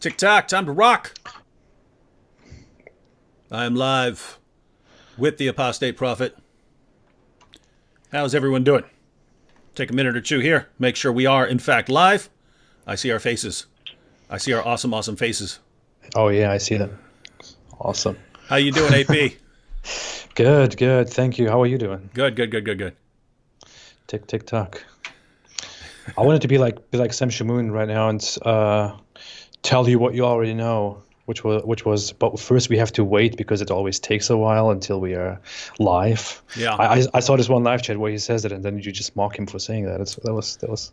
Tick-tock, time to rock. I'm live with the Apostate Prophet. How's everyone doing? Take a minute or two here. Make sure we are, in fact, live. I see our faces. I see our awesome, awesome faces. Oh, yeah, I see them. Awesome. How you doing, AP? Good, good. Thank you. How are you doing? Good. Tick, tick, tock. I wanted to be like Sam Shamoon right now and tell you what you already know, which was. But first we have to wait because it always takes a while until we are live. Yeah. I saw this one live chat where he says it, and then you just mock him for saying that. That was.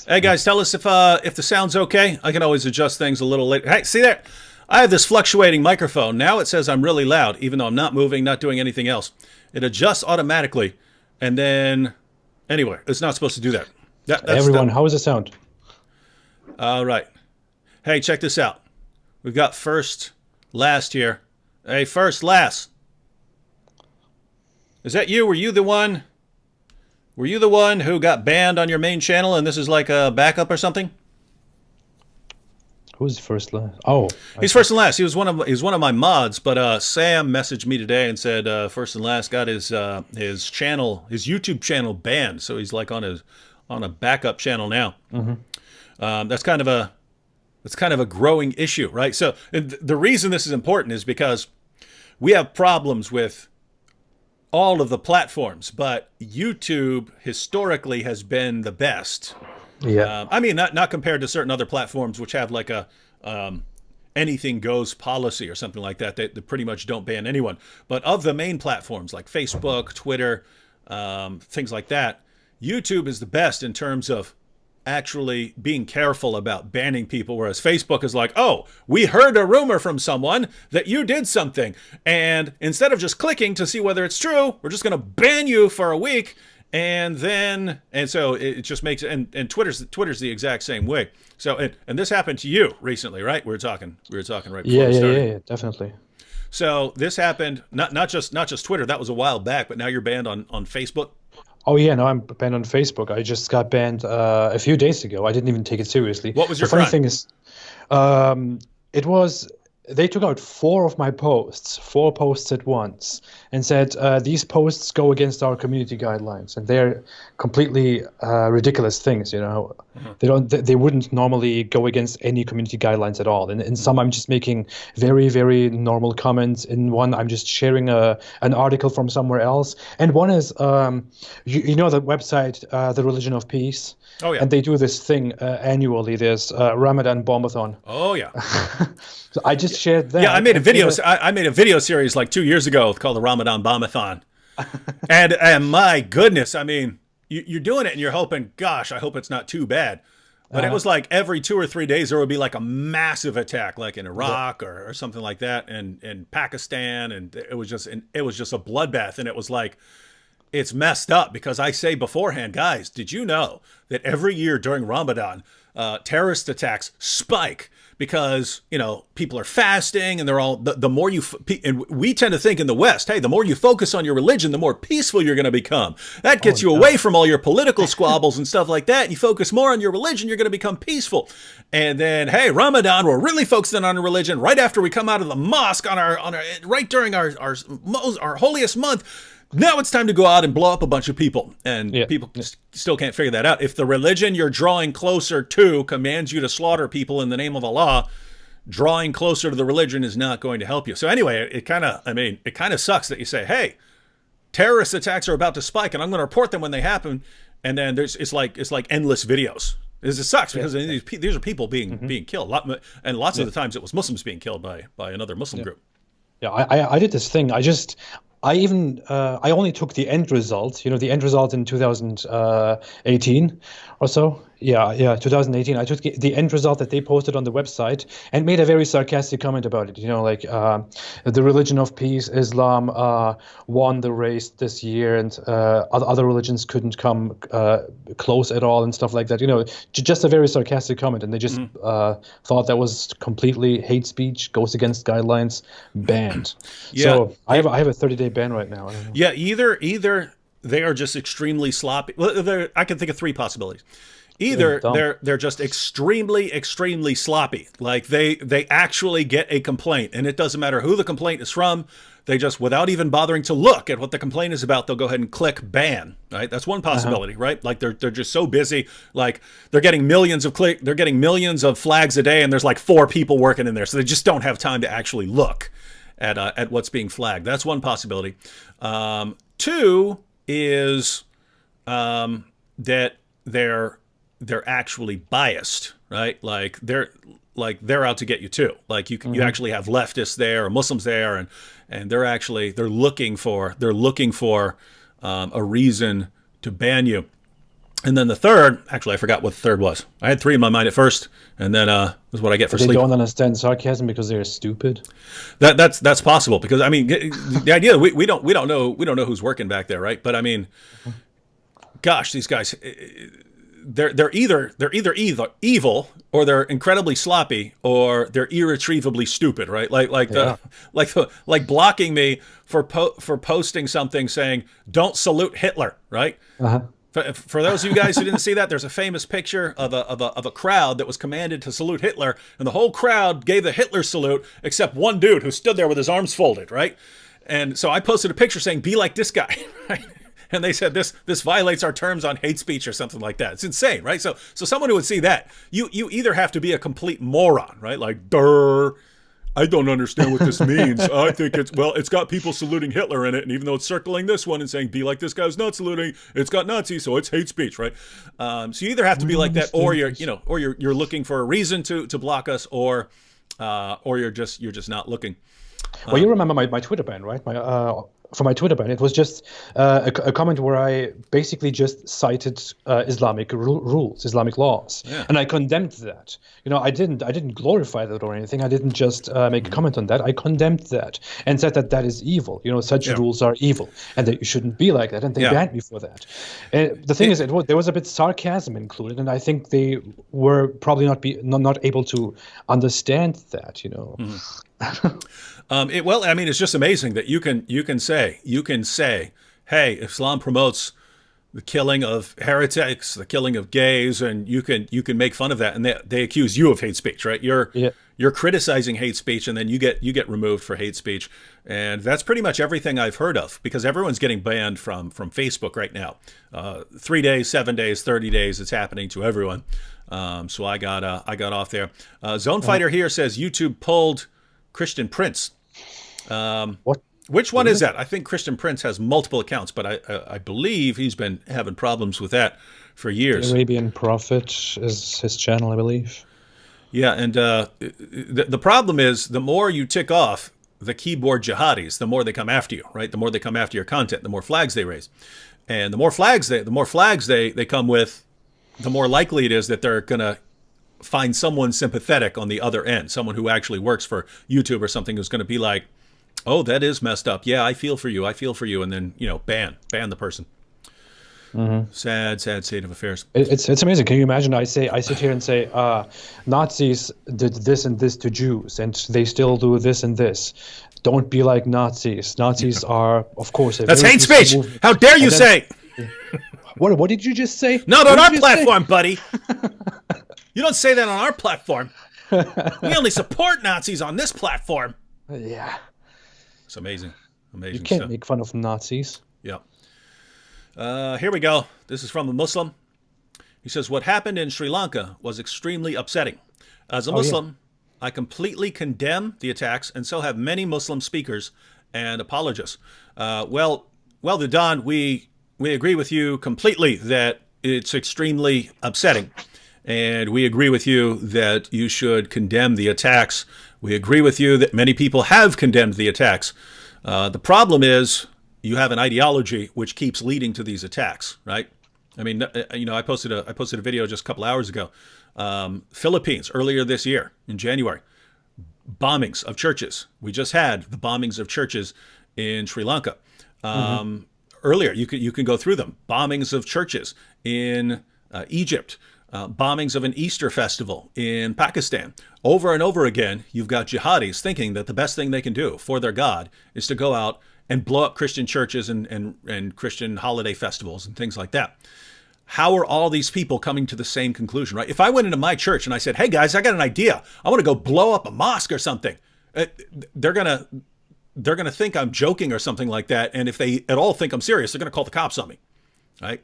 Hey guys, tell us if the sound's okay. I can always adjust things a little later. Hey, see there? I have this fluctuating microphone. Now it says I'm really loud, even though I'm not moving, not doing anything else. It adjusts automatically, and then anyway, it's not supposed to do that. Everyone, how is the sound? All right. Hey, check this out. We've got first, last here. Hey, first, last. Is that you? Were you the one who got banned on your main channel and this is like a backup or something? Who's first, last? Oh. He's first and last. He was one of my mods, but Sam messaged me today and said first and last got his channel, his YouTube channel banned. So he's like on a backup channel now. Mm-hmm. That's kind of a growing issue, right? So the reason this is important is because we have problems with all of the platforms, but YouTube historically has been the best. Yeah. I mean, not compared to certain other platforms which have like a anything goes policy or something like that. They pretty much don't ban anyone. But of the main platforms like Facebook, Twitter, things like that, YouTube is the best in terms of actually being careful about banning people, whereas Facebook is like, oh, we heard a rumor from someone that you did something, and instead of just clicking to see whether it's true, we're just going to ban you for a week, and so it just makes and Twitter's the exact same way. So and this happened to you recently, right? We were talking right before we started. Yeah, definitely. So this happened not just Twitter, that was a while back, but now you're banned on Facebook. Oh yeah, no, I'm banned on Facebook. I just got banned a few days ago. I didn't even take it seriously. What was your funny crime? thing is, they took out four posts at once, and said these posts go against our community guidelines, and they're completely ridiculous things. You know, they wouldn't normally go against any community guidelines at all. And in some, I'm just making very, very normal comments. In one, I'm just sharing an article from somewhere else. And one is, you know, the website, The Religion of Peace. Oh yeah. And they do this thing annually. There's Ramadan Bombathon. Oh yeah. So I just shared that. Yeah, I made a video. I made a video series like 2 years ago called the Ramadan Bombathon, and my goodness, I mean, you're doing it and you're hoping, gosh, I hope it's not too bad. But it was like every 2 or 3 days there would be like a massive attack, like in Iraq or something like that, and Pakistan, and it was just a bloodbath, and it was like. It's messed up because I say beforehand, guys, did you know that every year during Ramadan, terrorist attacks spike because, you know, people are fasting and they're all, the more you, and we tend to think in the West, hey, the more you focus on your religion, the more peaceful you're going to become. That gets you away from all your political squabbles and stuff like that. And you focus more on your religion, you're going to become peaceful. And then, hey, Ramadan, we're really focusing on our religion right after we come out of the mosque right during our holiest month. Now it's time to go out and blow up a bunch of people. And people still can't figure that out. If the religion you're drawing closer to commands you to slaughter people in the name of Allah, drawing closer to the religion is not going to help you. So anyway, it kind of sucks that you say, hey, terrorist attacks are about to spike and I'm going to report them when they happen. And then it's like endless videos. It sucks because these are people being killed. And lots of the times it was Muslims being killed by another Muslim group. Yeah, I did this thing. I only took the end result, the end result in 2018 or so. Yeah, 2018. I took the end result that they posted on the website and made a very sarcastic comment about it. The religion of peace, Islam, won the race this year, and other religions couldn't come close at all and stuff like that. Just a very sarcastic comment, and they just thought that was completely hate speech, goes against guidelines, banned. Yeah. So I have a 30-day ban right now. Yeah, either they are just extremely sloppy. Well, I can think of three possibilities. They're Either dumb. they're just extremely sloppy. Like they actually get a complaint, and it doesn't matter who the complaint is from. They just, without even bothering to look at what the complaint is about, they'll go ahead and click ban. Right? That's one possibility, right? Like they're just so busy. Like they're getting millions of flags a day, and there's like 4 people working in there, so they just don't have time to actually look at what's being flagged. That's one possibility. Two is that they're actually biased, right? Like they're out to get you too. Like you actually have leftists there or Muslims there, and they're looking for a reason to ban you. And then the third, actually, I forgot what the third was. I had 3 in my mind at first, and then was what I get for They sleep. don't understand sarcasm because they're stupid. That's possible, because I mean the idea we don't know who's working back there, right? But I mean, gosh, these guys, they're either evil, or they're incredibly sloppy, or they're irretrievably stupid, right? Like blocking me for posting something saying "Don't salute Hitler," right? For those of you guys who didn't see that, there's a famous picture of a crowd that was commanded to salute Hitler, and the whole crowd gave the Hitler salute except one dude who stood there with his arms folded, right? And so I posted a picture saying, "Be like this guy," right? And they said this violates our terms on hate speech or something like that. It's insane, right? So someone who would see that, you either have to be a complete moron, right? Like, durr, I don't understand what this means. I think it's got people saluting Hitler in it, and even though it's circling this one and saying be like this guy's not saluting, it's got Nazis, so it's hate speech, right? So you either have to be like that, or you're looking for a reason to block us, or you're just not looking. Well, you remember my Twitter ban, right? For my Twitter ban, it was just a comment where I basically just cited Islamic rules, Islamic laws, and I condemned that. I didn't glorify that or anything. I didn't just make a comment on that. I condemned that and said that is evil. Such rules are evil, and that you shouldn't be like that. And they banned me for that. And the thing is, there was a bit sarcasm included, and I think they were probably not able to understand that. Well, I mean, it's just amazing that you can say, hey, Islam promotes the killing of heretics, the killing of gays, and you can make fun of that, and they accuse you of hate speech, right? You're criticizing hate speech, and then you get removed for hate speech, and that's pretty much everything I've heard of, because everyone's getting banned from Facebook right now. 3 days, 7 days, 30 days, it's happening to everyone. So I got off there. Zone Fighter here says YouTube pulled Christian Prince. What? Which one is that? I think Christian Prince has multiple accounts, but I believe he's been having problems with that for years. The Arabian Prophet is his channel, I believe. Yeah, and the problem is, the more you tick off the keyboard jihadis, the more they come after you, right? The more they come after your content, the more flags they raise, and the more flags they come with, the more likely it is that they're gonna find someone sympathetic on the other end, someone who actually works for YouTube or something, who's going to be like, oh, that is messed up. Yeah, I feel for you. And then, ban the person. Sad state of affairs. It's amazing. Can you imagine? I sit here and say, Nazis did this and this to Jews, and they still do this and this. Don't be like Nazis. Nazis are, of course, that's hate speech. Movement. How dare you say? What did you just say? Not on our platform, buddy. You don't say that on our platform. We only support Nazis on this platform. Yeah. It's amazing. You can't make fun of Nazis. Yeah. Here we go. This is from a Muslim. He says, what happened in Sri Lanka was extremely upsetting. As a Muslim, I completely condemn the attacks, and so have many Muslim speakers and apologists. Well, the Don, we agree with you completely that it's extremely upsetting. And we agree with you that you should condemn the attacks. We agree with you that many people have condemned the attacks. The problem is you have an ideology which keeps leading to these attacks, right? I mean, I posted a video just a couple hours ago. Philippines, earlier this year, in January, bombings of churches. We just had the bombings of churches in Sri Lanka. Earlier, you can go through them. Bombings of churches in Egypt. Bombings of an Easter festival in Pakistan. Over and over again, you've got jihadis thinking that the best thing they can do for their God is to go out and blow up Christian churches and Christian holiday festivals and things like that. How are all these people coming to the same conclusion, right? If I went into my church and I said, hey guys, I got an idea. I want to go blow up a mosque or something. They're going to think I'm joking or something like that. And if they at all think I'm serious, they're going to call the cops on me, right?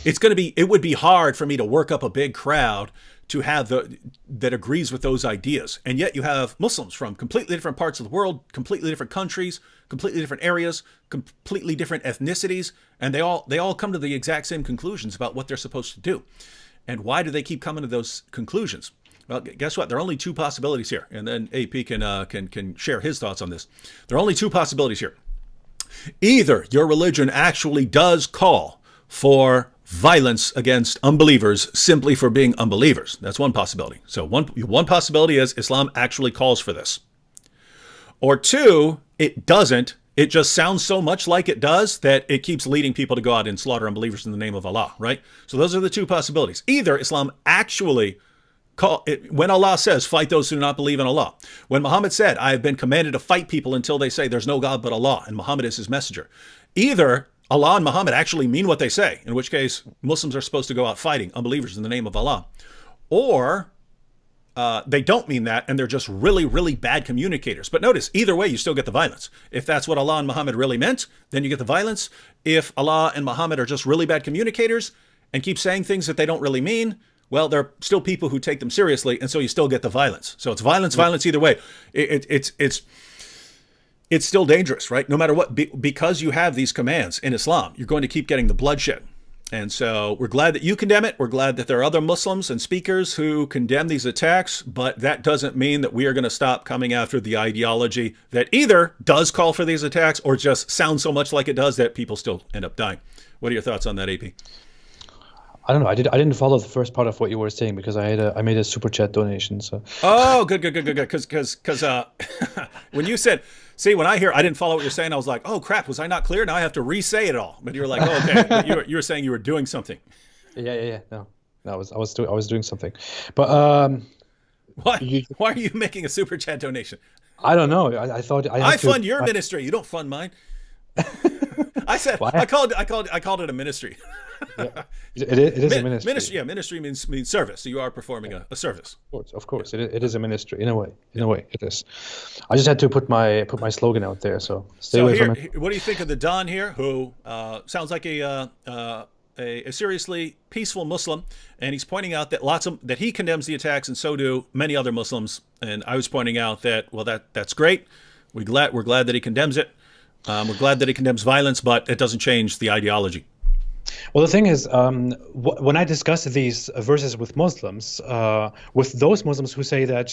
It would be hard for me to work up a big crowd to have that agrees with those ideas. And yet you have Muslims from completely different parts of the world, completely different countries, completely different areas, completely different ethnicities, and they all come to the exact same conclusions about what they're supposed to do. And why do they keep coming to those conclusions? Well, guess what? There are only two possibilities here, and then AP can share his thoughts on this. There are only two possibilities here. Either your religion actually does call for violence against unbelievers simply for being unbelievers. That's one possibility. So one possibility is Islam actually calls for this. Or two, it doesn't. It just sounds so much like it does that it keeps leading people to go out and slaughter unbelievers in the name of Allah, right? So those are the two possibilities. Either Islam actually when Allah says, fight those who do not believe in Allah. When Muhammad said, I have been commanded to fight people until they say there's no God but Allah, and Muhammad is his messenger. Either Allah and Muhammad actually mean what they say, in which case Muslims are supposed to go out fighting unbelievers in the name of Allah. Or they don't mean that, and they're just really, really bad communicators. But notice, either way, you still get the violence. If that's what Allah and Muhammad really meant, then you get the violence. If Allah and Muhammad are just really bad communicators and keep saying things that they don't really mean, well, there are still people who take them seriously, and so you still get the violence. So it's violence either way. It's still dangerous, right? No matter what, because you have these commands in Islam, you're going to keep getting the bloodshed. And so we're glad that you condemn it. We're glad that there are other Muslims and speakers who condemn these attacks, but that doesn't mean that we are going to stop coming after the ideology that either does call for these attacks or just sounds so much like it does that people still end up dying. What are your thoughts on that, AP? I don't know. I didn't follow the first part of what you were saying because I made a super chat donation. So. Oh, good. Because when you said, see, when I didn't follow what you're saying, I was like, oh crap, was I not clear? Now I have to re-say it all. But you were like, oh, okay. But you were saying you were doing something. Yeah. No, I was doing something. But why are you making a super chat donation? I don't know. I thought I fund your ministry. You don't fund mine. I said I called it a ministry. Yeah. It is a ministry. Ministry means service. So you are performing a service. Of course, it is a ministry in a way. It is. I just had to put my slogan out there. So stay away from it. What do you think of the Don here, who sounds like a seriously peaceful Muslim, and he's pointing out that he condemns the attacks, and so do many other Muslims. And I was pointing out that that's great. We're glad that he condemns it. We're glad that he condemns violence, but it doesn't change the ideology. Well, the thing is, when I discuss these verses with Muslims, with those Muslims who say that,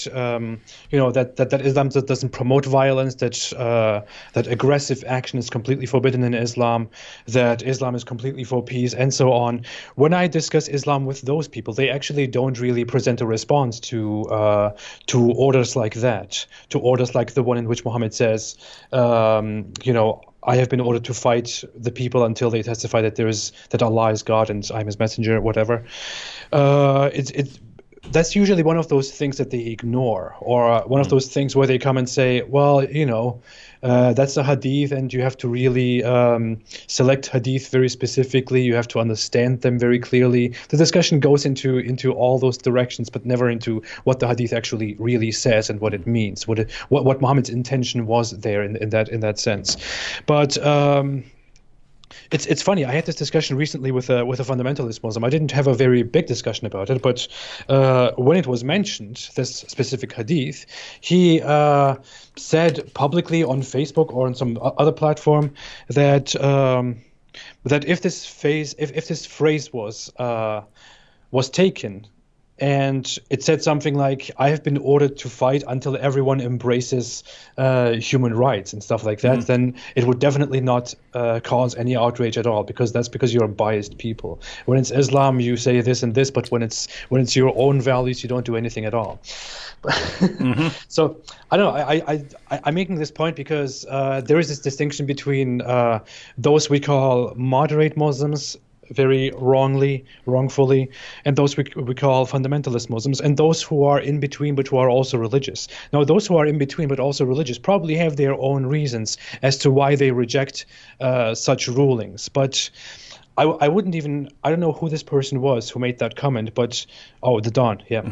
that Islam doesn't promote violence, that aggressive action is completely forbidden in Islam, that Islam is completely for peace, and so on. When I discuss Islam with those people, they actually don't really present a response to orders like that, to orders like the one in which Muhammad says, I have been ordered to fight the people until they testify that Allah is God and I'm His messenger, whatever. That's usually one of those things that they ignore, or one of those things where they come and say, well, that's a hadith, and you have to really select hadith very specifically. You have to understand them very clearly. The discussion goes into all those directions, but never into what the hadith actually really says and what it means, what Muhammad's intention was there in that sense. But it's funny. I had this discussion recently with a fundamentalist Muslim. I didn't have a very big discussion about it, but when it was mentioned, this specific hadith, he said publicly on Facebook or on some other platform that if this phrase was taken, and it said something like, I have been ordered to fight until everyone embraces human rights and stuff like that, then it would definitely not cause any outrage at all, because you're a biased people. When it's Islam, you say this and this, but when it's your own values, you don't do anything at all. So I don't know. I'm making this point because there is this distinction between those we call moderate Muslims, very wrongfully, and those we call fundamentalist Muslims, and those who are in between but who are also religious. Now, those who are in between but also religious probably have their own reasons as to why they reject such rulings. But I wouldn't even, I don't know who this person was who made that comment, but, oh, the Don, yeah.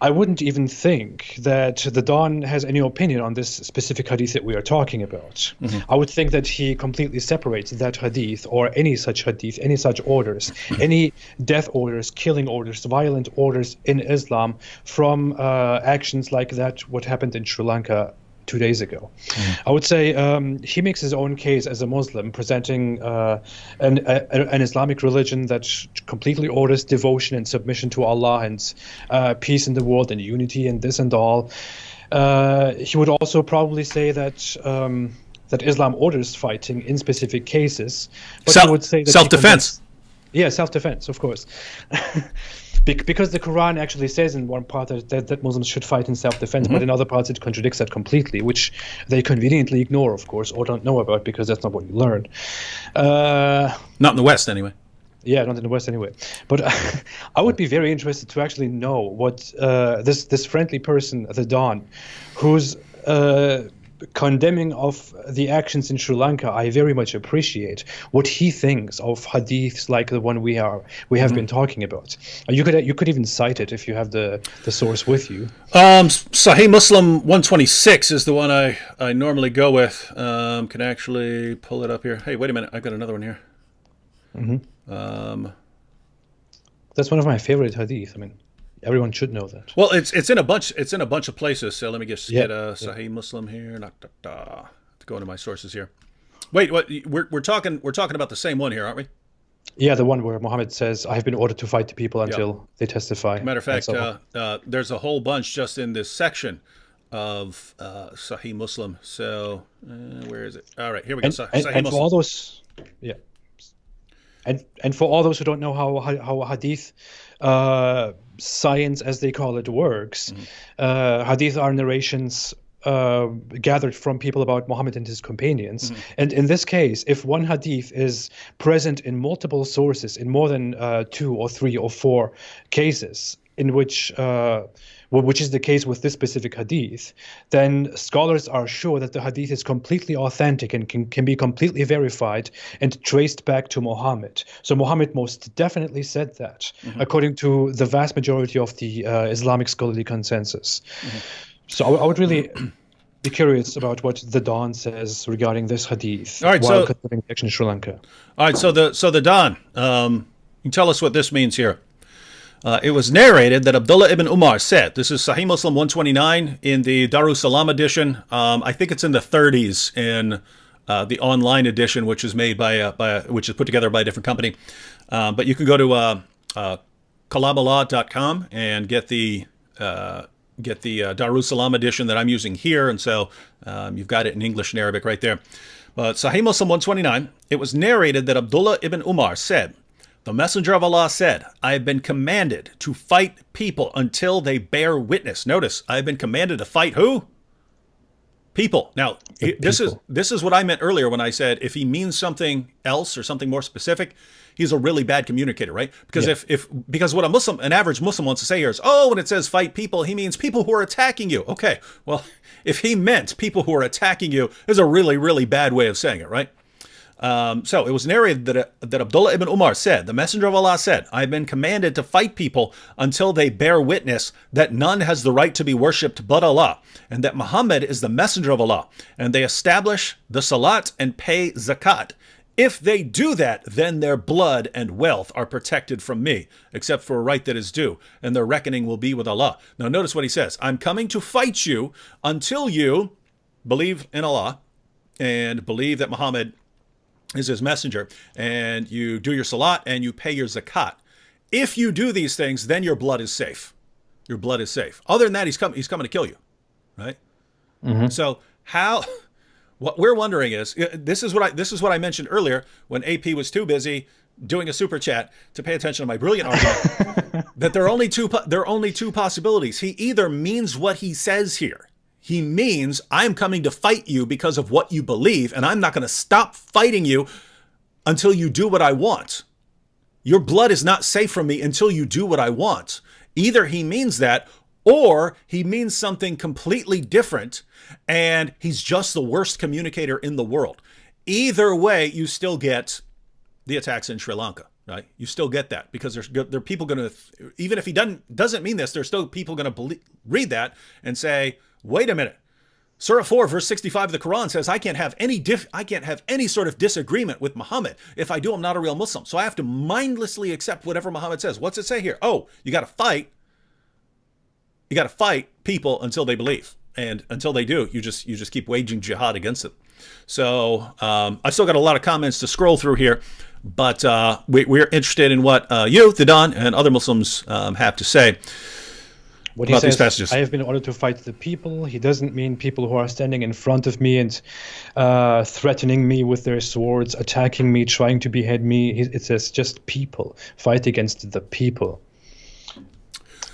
I wouldn't even think that the Don has any opinion on this specific hadith that we are talking about. I would think that he completely separates that hadith or any such hadith, any such orders, any death orders, killing orders, violent orders in Islam from actions like that, what happened in Sri Lanka 2 days ago. I would say he makes his own case as a Muslim, presenting an Islamic religion that completely orders devotion and submission to Allah and peace in the world and unity and this and all. He would also probably say that that Islam orders fighting in specific cases. But he would say that self-defense. Yeah, self-defense, of course. Because the Quran actually says in one part that Muslims should fight in self-defense, but in other parts it contradicts that completely, which they conveniently ignore, of course, or don't know about because that's not what you learn. Not in the West, anyway. Yeah, not in the West anyway. But I would be very interested to actually know what this friendly person, the Don, who's condemning of the actions in Sri Lanka, I very much appreciate what he thinks of hadiths like the one we have been talking about. You could even cite it if you have the source with you. Sahih Muslim 126 is the one I normally go with. Can actually pull it up here. Hey, wait a minute, I've got another one here. That's one of my favorite hadith. I mean, everyone should know that. Well, it's in a bunch. It's in a bunch of places. So let me just get a Sahih Muslim here. To go into my sources here. Wait, what? We're talking about the same one here, aren't we? Yeah, the one where Muhammad says, "I have been ordered to fight the people until they testify." Matter of fact, there's a whole bunch just in this section of Sahih Muslim. So where is it? All right, here we go. Sahih Muslim. For all those, yeah, and for all those who don't know how hadith science, as they call it, works, hadith are narrations gathered from people about Muhammad and his companions. And in this case, if one hadith is present in multiple sources, in more than 2 or 3 or 4 cases, in which is the case with this specific hadith, then scholars are sure that the hadith is completely authentic and can be completely verified and traced back to Muhammad. So Muhammad most definitely said that, according to the vast majority of the Islamic scholarly consensus. So I would really be curious about what the Don says regarding this hadith. All right, while considering action in Sri Lanka. All right, so the Don, you tell us what this means here. It was narrated that Abdullah ibn Umar said, this is Sahih Muslim 129 in the Darussalam edition. I think it's in the 30s in the online edition, which is made which is put together by a different company. But you can go to kalaballah.com and get the Darussalam edition that I'm using here, and so you've got it in English and Arabic right there. But Sahih Muslim 129, it was narrated that Abdullah ibn Umar said, "The Messenger of Allah said, I have been commanded to fight people until they bear witness." Notice, I have been commanded to fight who? People. Now, this is what I meant earlier when I said if he means something else or something more specific, he's a really bad communicator, right? Because because what an average Muslim wants to say here is, oh, when it says fight people, he means people who are attacking you. Okay, well, if he meant people who are attacking you, is a really, really bad way of saying it, right? So it was narrated that Abdullah ibn Umar said, "The Messenger of Allah said, I have been commanded to fight people until they bear witness that none has the right to be worshipped but Allah, and that Muhammad is the Messenger of Allah, and they establish the Salat and pay Zakat. If they do that, then their blood and wealth are protected from me, except for a right that is due, and their reckoning will be with Allah." Now notice what he says. I'm coming to fight you until you believe in Allah and believe that Muhammad is his messenger, and you do your salat and you pay your zakat. If you do these things, then your blood is safe. Your blood is safe. Other than that, he's coming to kill you, right? So what we're wondering is, this is what I mentioned earlier when AP was too busy doing a super chat to pay attention to my brilliant argument that there are only two possibilities. He either means what he says here. He means, I'm coming to fight you because of what you believe, and I'm not going to stop fighting you until you do what I want. Your blood is not safe from me until you do what I want. Either he means that, or he means something completely different, and he's just the worst communicator in the world. Either way, you still get the attacks in Sri Lanka, right? You still get that, because there are people going to, even if he doesn't mean this, there's still people going to read that and say, wait a minute. Surah 4, verse 65 of the Quran says, I can't have any sort of disagreement with Muhammad. If I do, I'm not a real Muslim. So I have to mindlessly accept whatever Muhammad says. What's it say here? Oh, you got to fight. You got to fight people until they believe. And until they do, you just keep waging jihad against them. So I've still got a lot of comments to scroll through here, but we're interested in what you, the Don, and other Muslims have to say what he about says, these passages. I have been ordered to fight the people. He doesn't mean people who are standing in front of me and threatening me with their swords, attacking me, trying to behead me. It says just people. Fight against the people.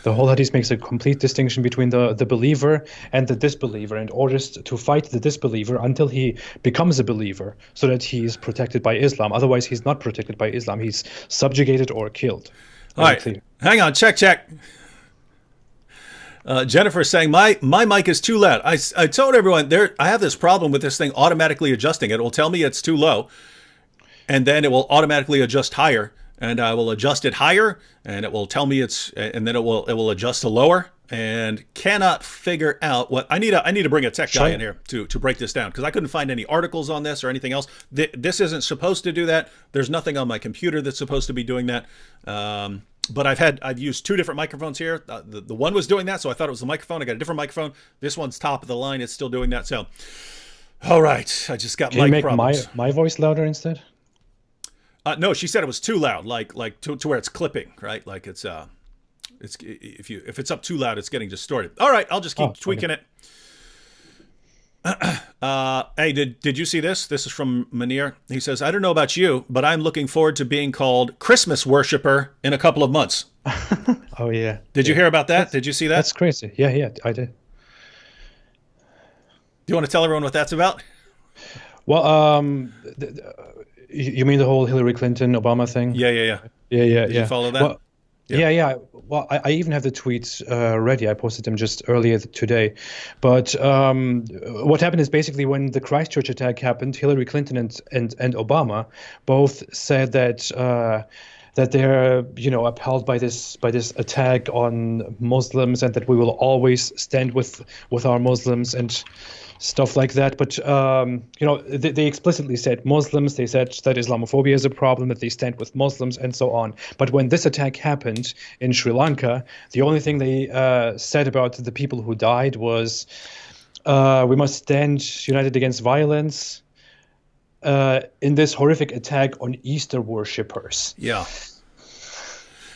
The whole hadith makes a complete distinction between the believer and the disbeliever, and orders to fight the disbeliever until he becomes a believer, so that he is protected by Islam. Otherwise, he's not protected by Islam. He's subjugated or killed. All right, hang on, check. Jennifer's saying, my mic is too loud. I told everyone, I have this problem with this thing automatically adjusting. It will tell me it's too low, and then it will automatically adjust higher. And I will adjust it higher, and it will tell me and then it will adjust to lower, and cannot figure out what I need to bring a tech guy in here to break this down, because I couldn't find any articles on this or anything else. This isn't supposed to do that. There's nothing on my computer that's supposed to be doing that. But I've used two different microphones here. The one was doing that, so I thought it was the microphone. I got a different microphone. This one's top of the line. It's still doing that. So, all right, I just got mic problems. Can you make my voice louder instead? No, she said it was too loud, like to where it's clipping, right? Like it's if it's up too loud, it's getting distorted. All right, I'll just keep tweaking it. Hey, did you see this? This is from Munir. He says, I don't know about you, but I'm looking forward to being called Christmas worshiper in a couple of months. Oh yeah. Did you hear about that? Did you see that? That's crazy. Yeah, I did. Do you want to tell everyone what that's about? Well, you mean the whole Hillary Clinton, Obama thing? Yeah. Did you follow that? Well, yeah. Well, I even have the tweets ready. I posted them just earlier today. But what happened is basically when the Christchurch attack happened, Hillary Clinton and Obama both said that they're upheld by this attack on Muslims, and that we will always stand with our Muslims and stuff like that. But they explicitly said Muslims. They said that Islamophobia is a problem, that they stand with Muslims, and so on. But when this attack happened in Sri Lanka, the only thing they said about the people who died was, we must stand united against violence in this horrific attack on Easter worshippers. Yeah.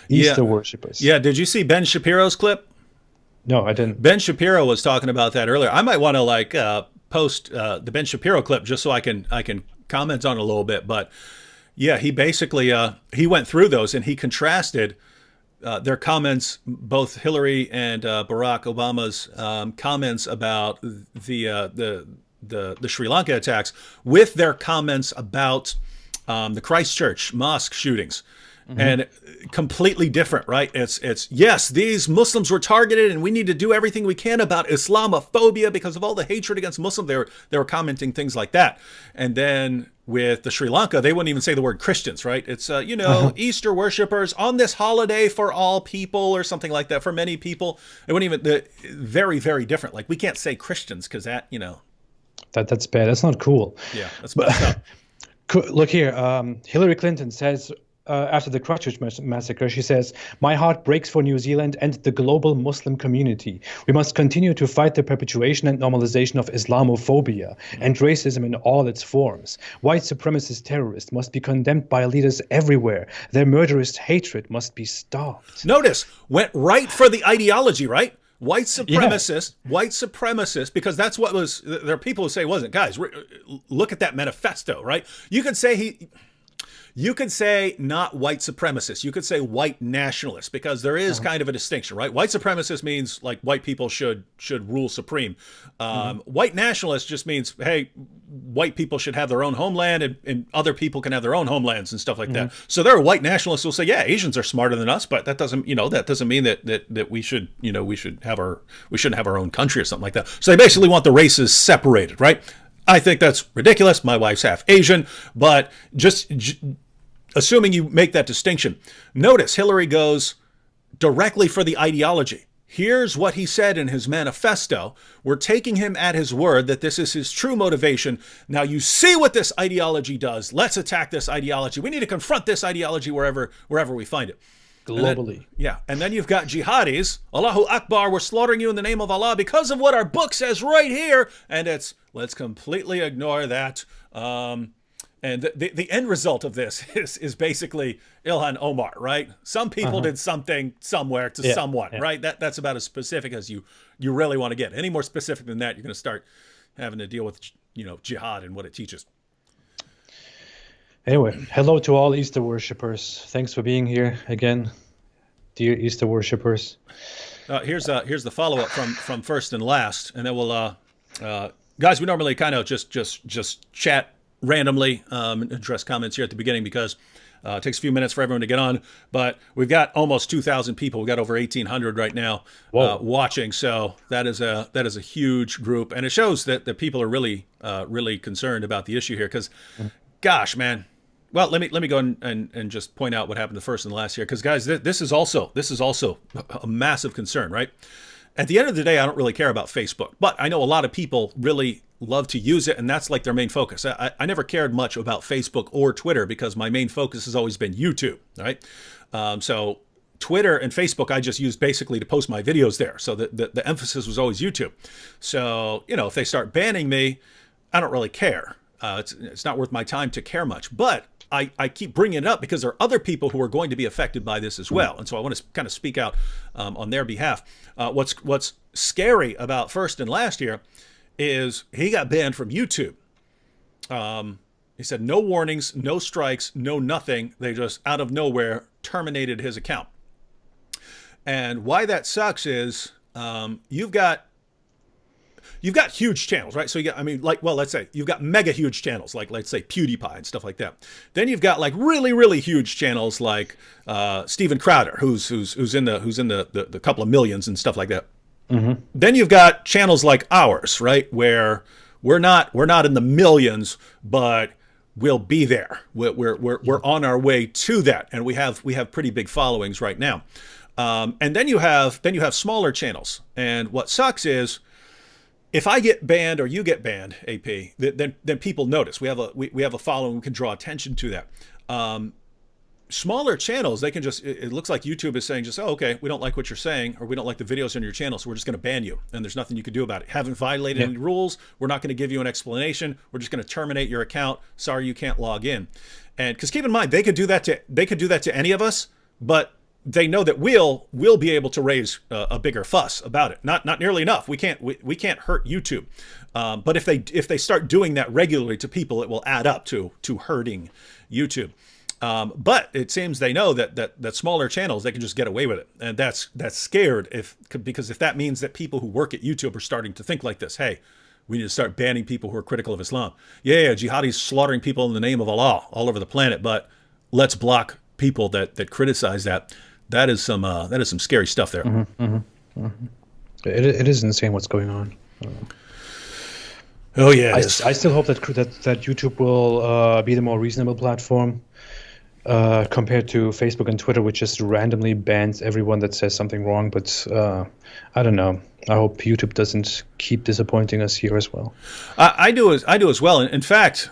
Easter worshippers. Yeah. Did you see Ben Shapiro's clip? No, I didn't. Ben Shapiro was talking about that earlier. I might want to post the Ben Shapiro clip just so I can comment on it a little bit. But yeah, he basically he went through those, and he contrasted their comments, both Hillary and Barack Obama's comments about the Sri Lanka attacks with their comments about the Christchurch mosque shootings. Mm-hmm. And completely different, right? It's yes, these Muslims were targeted, and we need to do everything we can about Islamophobia because of all the hatred against Muslims. They were commenting things like that. And then with the Sri Lanka, they wouldn't even say the word Christians, right? It's Easter worshippers on this holiday for all people, or something like that, for many people. It wouldn't even very, very different. Like, we can't say Christians because that's bad. That's not cool. Yeah, that's messed up. Look here, Hillary Clinton says, after the Christchurch massacre, she says, my heart breaks for New Zealand and the global Muslim community. We must continue to fight the perpetuation and normalization of Islamophobia and racism in all its forms. White supremacist terrorists must be condemned by leaders everywhere. Their murderous hatred must be stopped. Notice, went right for the ideology, right? White supremacist, because that's what was, there are people who say it wasn't. Guys, look at that manifesto, right? You could say You could say not white supremacists. You could say white nationalists, because there is kind of a distinction, right? White supremacist means like white people should rule supreme. White nationalist just means, hey, white people should have their own homeland, and other people can have their own homelands and stuff like that. So there are white nationalists who'll say, yeah, Asians are smarter than us, but that doesn't mean that we shouldn't have our own country or something like that. So they basically want the races separated, right? I think that's ridiculous. My wife's half Asian, but just assuming you make that distinction, notice Hillary goes directly for the ideology. Here's what he said in his manifesto. We're taking him at his word that this is his true motivation. Now you see what this ideology does. Let's attack this ideology. We need to confront this ideology wherever we find it. Globally. And then you've got jihadis. Allahu Akbar, we're slaughtering you in the name of Allah because of what our book says right here. And it's, let's completely ignore that. And the end result of this is basically Ilhan Omar, right? Some people did something somewhere to someone, right? That's about as specific as you really want to get. Any more specific than that, you're going to start having to deal with, jihad and what it teaches. Anyway, hello to all Easter worshippers. Thanks for being here again, dear Easter worshippers. Here's the follow-up from first and last, and then we'll guys, we normally kind of just chat randomly, address comments here at the beginning because it takes a few minutes for everyone to get on, but we've got almost 2,000 people. We've got over 1,800 right now watching, so that is a huge group, and it shows that people are really concerned about the issue here because, gosh, man. Well, let me go and just point out what happened the first and last year, because guys, this is also a massive concern, right? At the end of the day, I don't really care about Facebook, but I know a lot of people really love to use it, and that's like their main focus. I never cared much about Facebook or Twitter because my main focus has always been YouTube, right? So Twitter and Facebook, I just used basically to post my videos there. So the emphasis was always YouTube. So, if they start banning me, I don't really care. It's not worth my time to care much, but I keep bringing it up because there are other people who are going to be affected by this as well. And so I want to kind of speak out on their behalf. What's scary about first and last year is he got banned from YouTube. He said no warnings, no strikes, no nothing. They just out of nowhere terminated his account. And why that sucks is you've got huge channels, right? So let's say you've got mega huge channels, like let's say PewDiePie and stuff like that. Then you've got like really, really huge channels like Steven Crowder, who's in the couple of millions and stuff like that. Then you've got channels like ours, right, where we're not in the millions, but we'll be there. We're on our way to that, and we have pretty big followings right now. And then you have smaller channels, and what sucks is, if I get banned or you get banned, AP, then people notice. We have a following. We can draw attention to that. Smaller channels, they can just. It looks like YouTube is saying just, oh, okay, we don't like what you're saying, or we don't like the videos on your channel, so we're just going to ban you, and there's nothing you can do about it. Haven't violated any rules. We're not going to give you an explanation. We're just going to terminate your account. Sorry, you can't log in. And because keep in mind, they could do that to any of us, but they know that we'll be able to raise a bigger fuss about it. Not nearly enough. We can't hurt YouTube. But if they start doing that regularly to people, it will add up to hurting YouTube. But it seems they know that smaller channels, they can just get away with it, and that's scared because if that means that people who work at YouTube are starting to think like this, hey, we need to start banning people who are critical of Islam. Yeah, jihadis slaughtering people in the name of Allah all over the planet, but let's block people that criticize that. That is some scary stuff there. It is insane what's going on. Oh yeah, I still hope that YouTube will be the more reasonable platform compared to Facebook and Twitter, which just randomly bans everyone that says something wrong. But I don't know. I hope YouTube doesn't keep disappointing us here as well. I do as well. In fact,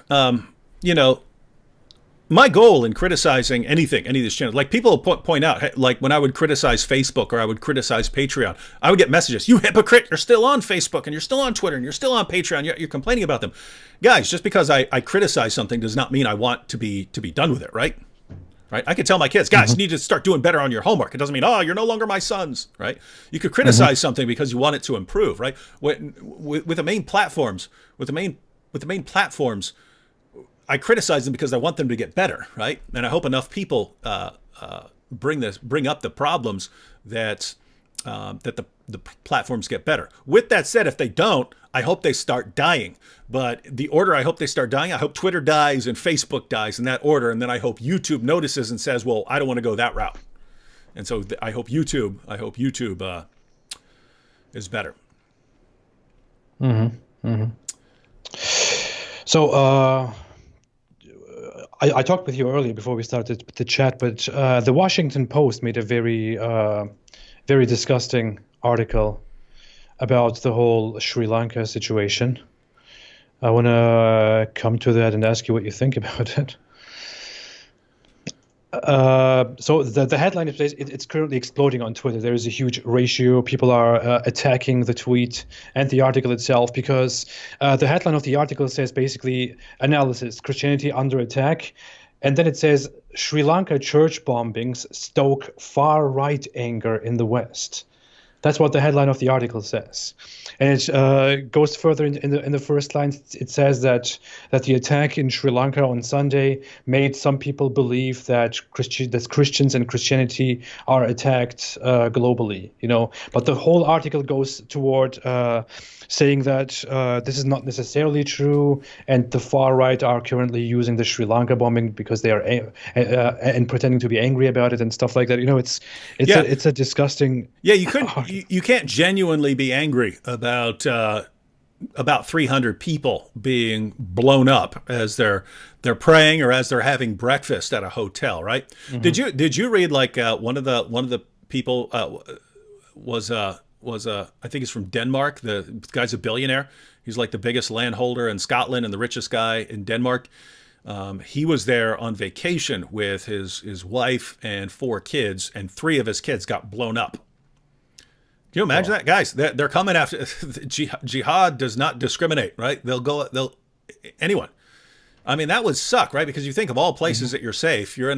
my goal in criticizing any of these channels, like people point out, like when I would criticize Facebook or I would criticize Patreon, I would get messages, you hypocrite, you're still on Facebook and you're still on Twitter and you're still on Patreon, you're complaining about them. Guys, just because I criticize something does not mean I want to be done with it, right? Right? I could tell my kids, guys, you need to start doing better on your homework. It doesn't mean, you're no longer my sons, right? You could criticize something because you want it to improve, right? With the main platforms, I criticize them because I want them to get better, right? And I hope enough people bring up the problems that the platforms get better. With that said, if they don't, I hope they start dying. But the order I hope they start dying, I hope Twitter dies and Facebook dies in that order, and then I hope YouTube notices and says, well, I don't want to go that route. And so I hope YouTube is better. So I talked with you earlier before we started the chat, but the Washington Post made a very disgusting article about the whole Sri Lanka situation. I want to come to that and ask you what you think about it. So the headline is it's currently exploding on Twitter. There is a huge ratio. People are attacking the tweet and the article itself because the headline of the article says basically analysis, Christianity under attack. And then it says Sri Lanka church bombings stoke far-right anger in the West. That's what the headline of the article says, and it goes further in the first line. It says that the attack in Sri Lanka on Sunday made some people believe that Christians and Christianity are attacked globally. But the whole article goes toward saying that this is not necessarily true, and the far right are currently using the Sri Lanka bombing because they are and pretending to be angry about it and stuff like that. It's a disgusting. Yeah, you can't genuinely be angry about 300 people being blown up as they're praying or as they're having breakfast at a hotel, right? Mm-hmm. Did you read like one of the people was I think he's from Denmark. The guy's a billionaire. He's like the biggest landholder in Scotland and the richest guy in Denmark. He was there on vacation with his wife and 4 kids, and 3 of his kids got blown up. Can you imagine that? Guys, they're coming after jihad does not discriminate, right? They'll anyone. I mean, that would suck, right? Because you think of all places that you're safe. You're in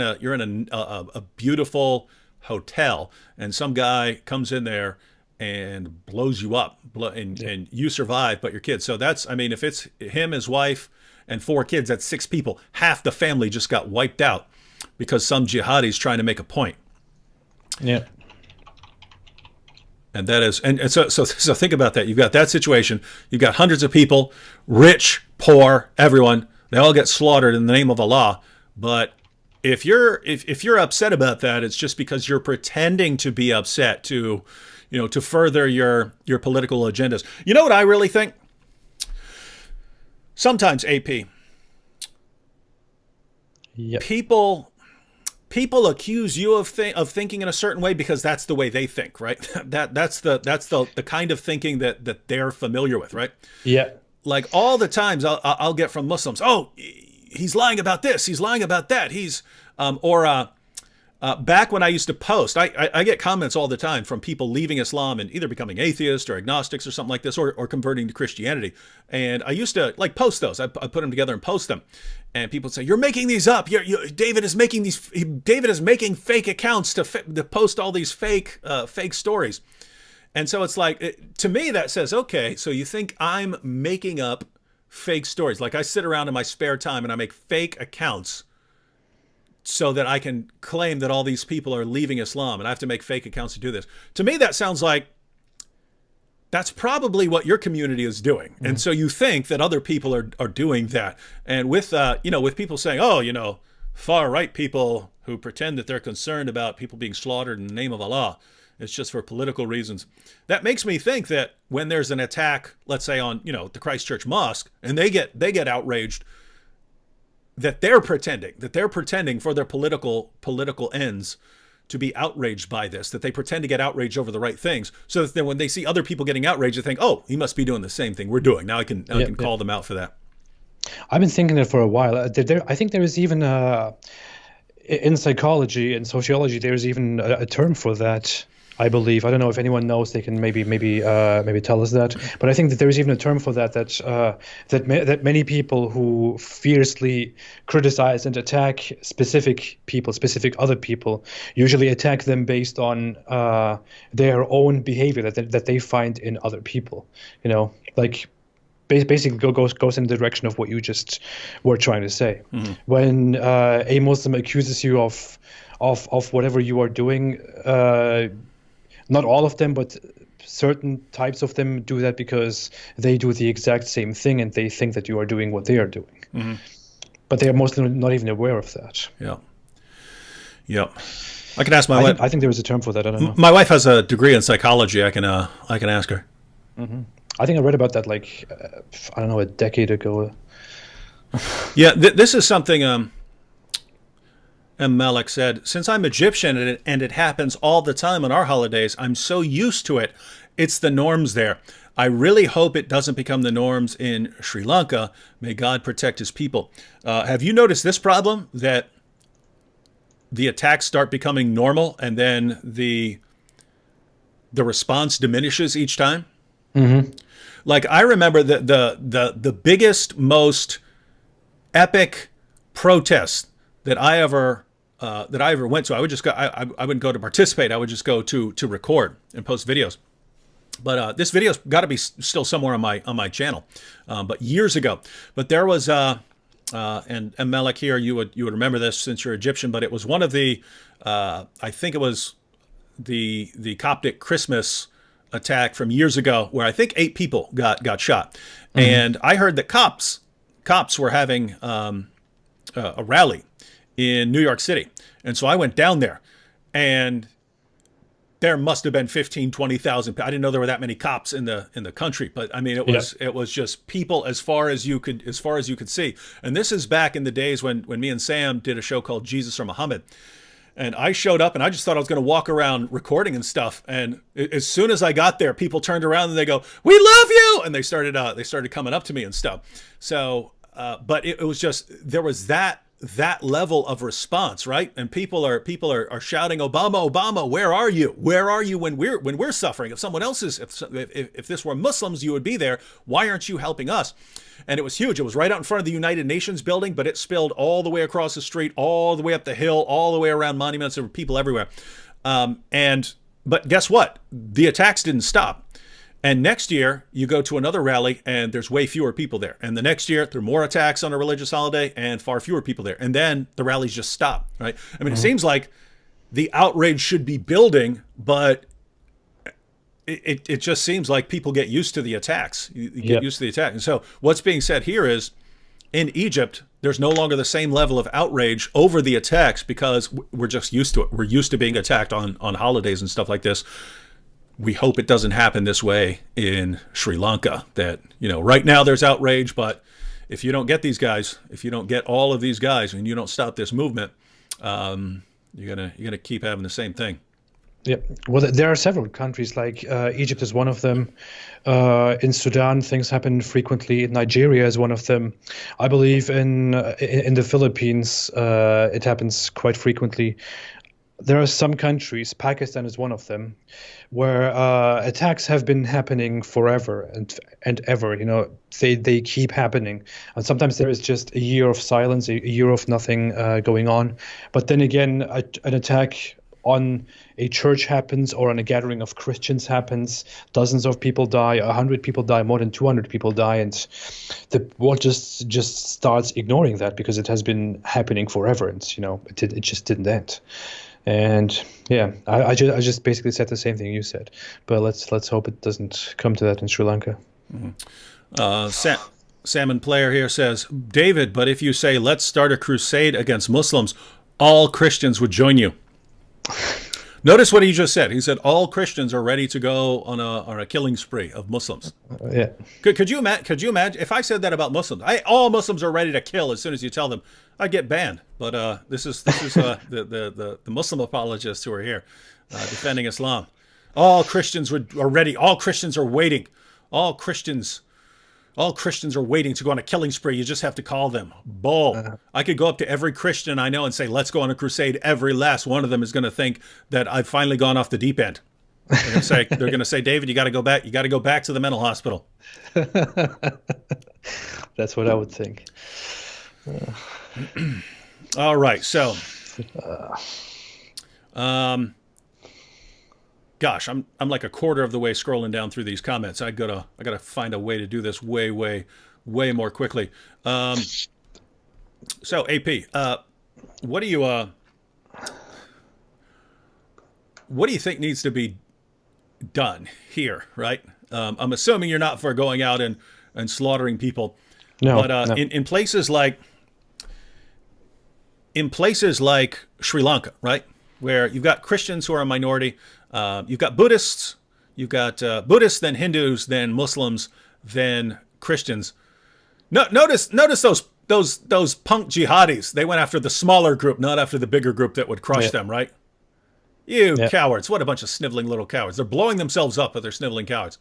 a beautiful hotel, and some guy comes in there and blows you up, and you survive, but your kids. So that's, I mean, if it's him, his wife, and 4 kids, that's 6 people. Half the family just got wiped out because some jihadi's trying to make a point. Yeah. And that is, and so think about that. You've got that situation. You've got hundreds of people, rich, poor, everyone. They all get slaughtered in the name of Allah. But if you're upset about that, it's just because you're pretending to be upset to further your political agendas. You know what I really think? Sometimes, AP, yep. People accuse you of thinking in a certain way because that's the way they think, right? That's the kind of thinking that they're familiar with, right? Yeah. Like all the times I'll get from Muslims, oh, he's lying about this, he's lying about that, back when I used to post, I get comments all the time from people leaving Islam and either becoming atheists or agnostics or something like this, or converting to Christianity. And I used to like post those. I put them together and post them. And people would say, "You're making these up. David is making fake accounts to post all these fake stories." And so it's like, to me, that says, okay, so you think I'm making up fake stories? Like I sit around in my spare time and I make fake accounts so that I can claim that all these people are leaving Islam, and I have to make fake accounts to do this. To me, that sounds like that's probably what your community is doing. Mm-hmm. And so you think that other people are doing that. And with people saying, oh, far right people who pretend that they're concerned about people being slaughtered in the name of Allah, it's just for political reasons. That makes me think that when there's an attack, let's say on, the Christchurch Mosque, and they get outraged, that they're pretending for their political ends to be outraged by this, that they pretend to get outraged over the right things, so that then when they see other people getting outraged, they think, oh, he must be doing the same thing we're doing. Now I can call them out for that. I've been thinking that for a while. I think there is even in psychology and sociology, there's even a term for that. I believe. I don't know if anyone knows. They can maybe tell us that. But I think that there is even a term for that. That many people who fiercely criticize and attack specific other people, usually attack them based on their own behavior that they find in other people. Like basically goes in the direction of what you just were trying to say. When a Muslim accuses you of whatever you are doing, not all of them, but certain types of them do that because they do the exact same thing and they think that you are doing what they are doing. But they are mostly not even aware of that. Yeah. Yep. I can ask my wife. I think there is a term for that. I don't know. My wife has a degree in psychology. I can ask her. I think I read about that like I don't know, a decade ago. Yeah, this is something M. Malik said. Since I'm Egyptian and it happens all the time on our holidays, I'm so used to it. It's the norms there. I really hope it doesn't become the norms in Sri Lanka. May God protect his people. Have you noticed this problem, that the attacks start becoming normal and then the response diminishes each time? Like, I remember the biggest, most epic protest that I ever went to. I would just go. I wouldn't go to participate. I would just go to record and post videos. But this video's got to be still somewhere on my channel. But years ago. But there was and Melek here, you would remember this since you're Egyptian. But it was one of the I think it was the Coptic Christmas attack from years ago, where I think 8 people got shot. And I heard that cops were having a rally in New York City. And so I went down there, and there must have been 15, 20,000. I didn't know there were that many cops in the country, but I mean, it was just people as far as you could see. And this is back in the days when me and Sam did a show called Jesus or Muhammad. And I showed up, and I just thought I was going to walk around recording and stuff. And as soon as I got there, people turned around and they go, "We love you!" And they started coming up to me and stuff. So, but it was just, there was that level of response, right? And people are shouting, "Obama, Obama, where are you? Where are you when we're suffering? If someone else is, if this were Muslims, you would be there. Why aren't you helping us?" And it was huge. It was right out in front of the United Nations building, but it spilled all the way across the street, all the way up the hill, all the way around monuments. There were people everywhere. But guess what? The attacks didn't stop. And next year, you go to another rally, and there's way fewer people there. And the next year, there are more attacks on a religious holiday, and far fewer people there. And then the rallies just stop, right? I mean, It seems like the outrage should be building, but it just seems like people get used to the attacks. You get used to the attack. And so what's being said here is, in Egypt, there's no longer the same level of outrage over the attacks because we're just used to it. We're used to being attacked on holidays and stuff like this. We hope it doesn't happen this way in Sri Lanka, that, right now there's outrage, but if you don't get these guys, if you don't get all of these guys and you don't stop this movement, you're gonna keep having the same thing. Yeah, well, there are several countries, like Egypt is one of them. In Sudan, things happen frequently. Nigeria is one of them. I believe in the Philippines, it happens quite frequently. There are some countries, Pakistan is one of them, where attacks have been happening forever and ever. They keep happening, and sometimes there is just a year of silence, a year of nothing going on. But then again, an attack on a church happens, or on a gathering of Christians happens. Dozens of people die, 100 people die, more than 200 people die, and the world just starts ignoring that because it has been happening forever, and it just didn't end. And yeah, I just basically said the same thing you said, but let's hope it doesn't come to that in Sri Lanka. Salmon Player here says, "David, but if you say let's start a crusade against Muslims, all Christians would join you." Notice what he just said. He said all Christians are ready to go on a killing spree of Muslims. Yeah. Could you imagine if I said that about Muslims? All Muslims are ready to kill as soon as you tell them. I'd get banned. But this is the Muslim apologists who are here defending Islam. All Christians are ready. All Christians are waiting. All Christians are waiting to go on a killing spree. You just have to call them. Bull. I could go up to every Christian I know and say, let's go on a crusade. Every last one of them is going to think that I've finally gone off the deep end. They're going to say, David, you got to go back. You got to go back to the mental hospital. That's what I would think. All right. So, gosh, I'm like a quarter of the way scrolling down through these comments. I gotta find a way to do this way more quickly. So AP, what do you think needs to be done here? Right. I'm assuming you're not for going out and slaughtering people. No, but no. in places like Sri Lanka, right, where you've got Christians who are a minority, you've got Buddhists, then Hindus, then Muslims, then Christians. No, notice those punk jihadis. They went after the smaller group, not after the bigger group that would crush them, right? You cowards! What a bunch of sniveling little cowards! They're blowing themselves up, but they're sniveling cowards.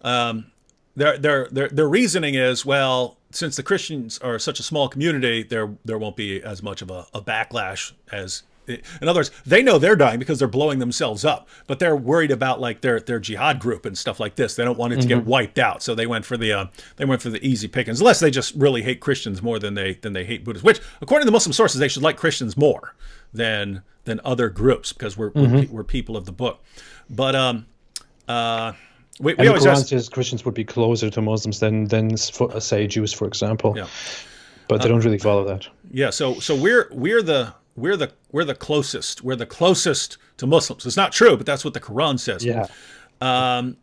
Their reasoning is, well, since the Christians are such a small community, there won't be as much of a backlash as. In other words, they know they're dying because they're blowing themselves up, but they're worried about like their jihad group and stuff like this. They don't want it to get wiped out, so they went for the easy pickings. Unless they just really hate Christians more than they hate Buddhists, which according to the Muslim sources, they should like Christians more than other groups because we're people of the book. But we the always Quran says Christians would be closer to Muslims than say Jews, for example. Yeah. But they don't really follow that. Yeah. So we're the closest. We're the closest to Muslims. It's not true, but that's what the Quran says. Yeah.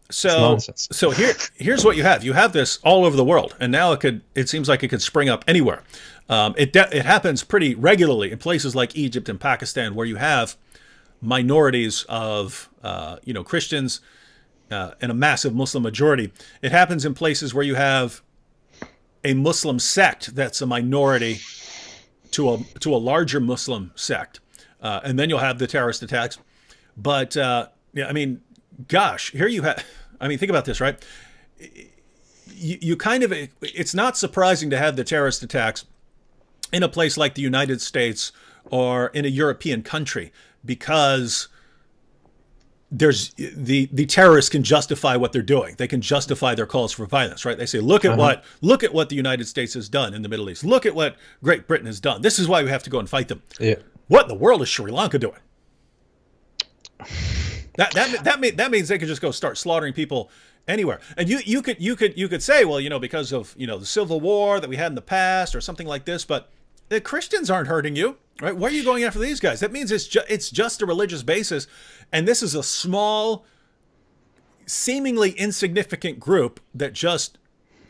So here's what you have. You have this all over the world, and now it seems like it could spring up anywhere. It happens pretty regularly in places like Egypt and Pakistan, where you have minorities of Christians and a massive Muslim majority. It happens in places where you have a Muslim sect that's a minority to a larger Muslim sect, and then you'll have the terrorist attacks. But I mean, gosh, here you have. I mean, think about this, right? You kind of. It's not surprising to have the terrorist attacks in a place like the United States or in a European country because there's the terrorists can justify what they're doing. They can justify their calls for violence, right? They say, look at what the United States has done in the Middle East. Look at what Great Britain has done. This is why we have to go and fight them. Yeah. What in the world is Sri Lanka doing? That means they could just go start slaughtering people anywhere. And you could say, well, because of the civil war that we had in the past or something like this, but the Christians aren't hurting you, right? Why are you going after these guys? That means it's just a religious basis, and this is a small, seemingly insignificant group that just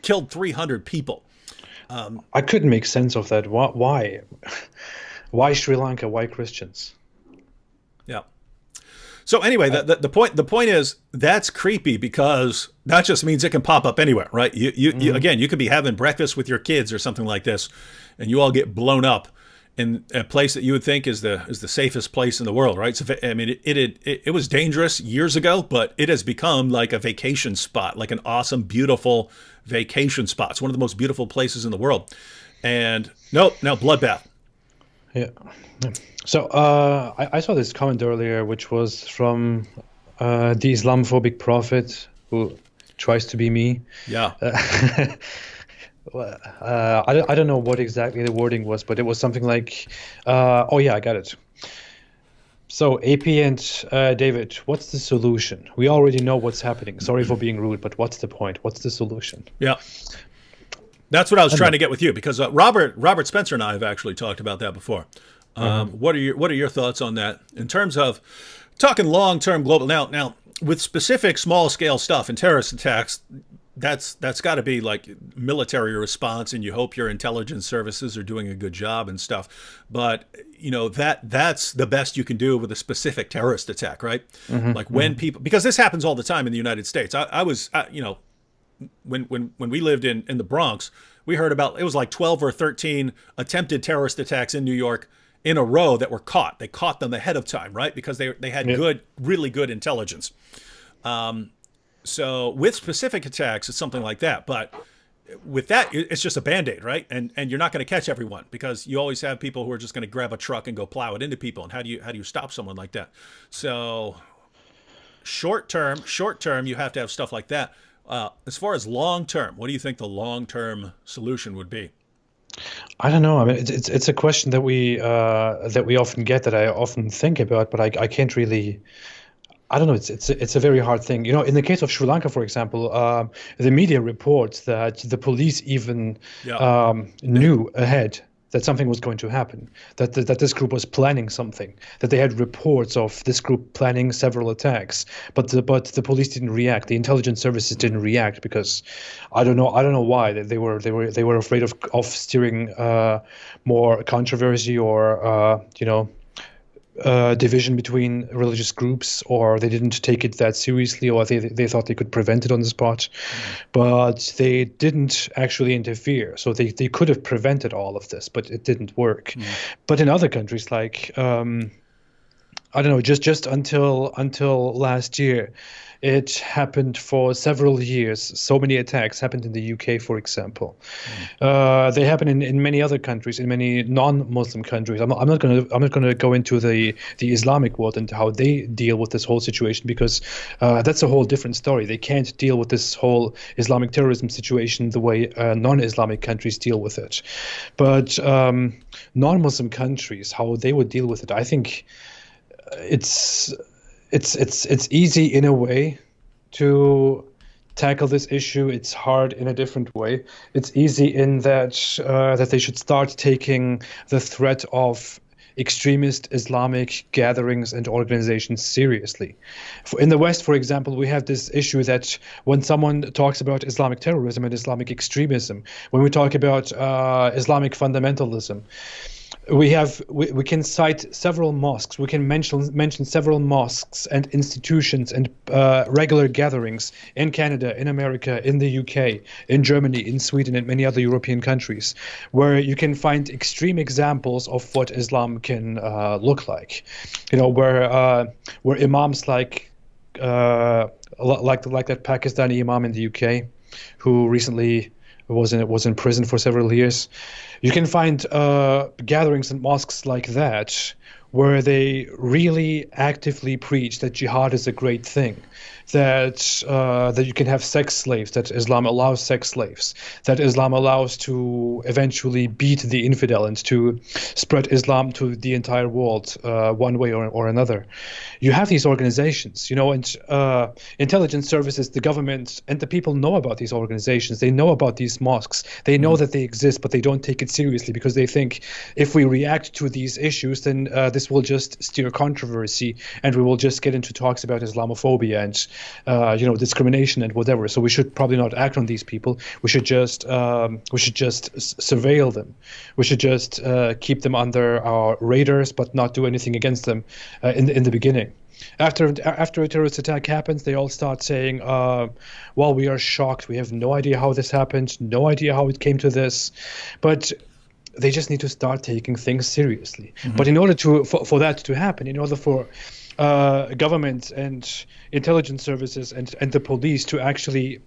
killed 300 people. I couldn't make sense of that. Why? Why Sri Lanka? Why Christians? Yeah. So anyway, the point is that's creepy because that just means it can pop up anywhere, right? You again, you could be having breakfast with your kids or something like this, and you all get blown up in a place that you would think is the safest place in the world, right? So, I mean, it was dangerous years ago, but it has become like a vacation spot, like an awesome, beautiful vacation spot. It's one of the most beautiful places in the world. And now bloodbath. Yeah. So I saw this comment earlier, which was from the Islamophobic prophet who tries to be me. Yeah. I don't know what exactly the wording was, but it was something like, oh yeah, I got it. So AP and David, what's the solution? We already know what's happening. Sorry for being rude, but what's the point? What's the solution? Yeah. That's what I was trying to get with you, because Robert Spencer and I have actually talked about that before. What are your thoughts on that in terms of talking long-term global? Now with specific small-scale stuff and terrorist attacks, that's got to be like military response, and you hope your intelligence services are doing a good job and stuff. But that's the best you can do with a specific terrorist attack, right? Like when people, because this happens all the time in the United States. When we lived in the Bronx, we heard about, it was like 12 or 13 attempted terrorist attacks in New York in a row that were caught. They caught them ahead of time, right? Because they had really good intelligence. So with specific attacks, it's something like that. But with that, it's just a Band-Aid, right? And you're not going to catch everyone, because you always have people who are just going to grab a truck and go plow it into people. And how do you stop someone like that? So short term, you have to have stuff like that. As far as long term, what do you think the long term solution would be? I don't know. I mean, it's a question that we often get, that I often think about, but I can't really. I don't know. It's a very hard thing. In the case of Sri Lanka, for example, the media reports that the police even Yeah. knew ahead that something was going to happen, that this group was planning something, that they had reports of this group planning several attacks, but the police didn't react. The intelligence services didn't react because I don't know why. They were afraid of steering more controversy or division between religious groups, or they didn't take it that seriously, or they thought they could prevent it on the spot. But they didn't actually interfere. So they could have prevented all of this, but it didn't work. But in other countries, like I don't know, just until last year, it happened for several years. So many attacks happened in the UK, for example. They happen in many other countries, in many non-Muslim countries. I'm not gonna go into the Islamic world and how they deal with this whole situation, because that's a whole different story. They can't deal with this whole Islamic terrorism situation the way non-Islamic countries deal with it. But non-Muslim countries, how they would deal with it, I think it's easy in a way to tackle this issue. It's hard in a different way. It's easy in that they should start taking the threat of extremist Islamic gatherings and organizations seriously. In the West, for example, we have this issue that when someone talks about Islamic terrorism and Islamic extremism, when we talk about Islamic fundamentalism, we can cite several mosques. We can mention several mosques and institutions and regular gatherings in Canada, in America, in the UK, in Germany, in Sweden, and many other European countries, where you can find extreme examples of what Islam can look like. Where imams like that Pakistani imam in the UK, who recently was in prison for several years. You can find gatherings and mosques like that where they really actively preach that jihad is a great thing, that you can have sex slaves, that Islam allows sex slaves, that Islam allows to eventually beat the infidel and to spread Islam to the entire world one way or another. You have these organizations, and intelligence services, the government, and the people know about these organizations. They know about these mosques. They know that they exist, but they don't take it seriously because they think if we react to these issues, then this will just steer controversy, and we will just get into talks about Islamophobia and discrimination and whatever. So we should probably not act on these people. We should just surveil them. We should just keep them under our radars, but not do anything against them in the beginning. After a terrorist attack happens, they all start saying, well, we are shocked. We have no idea how this happened, no idea how it came to this. But they just need to start taking things seriously. But in order for that to happen, in order for government and intelligence services and the police to actually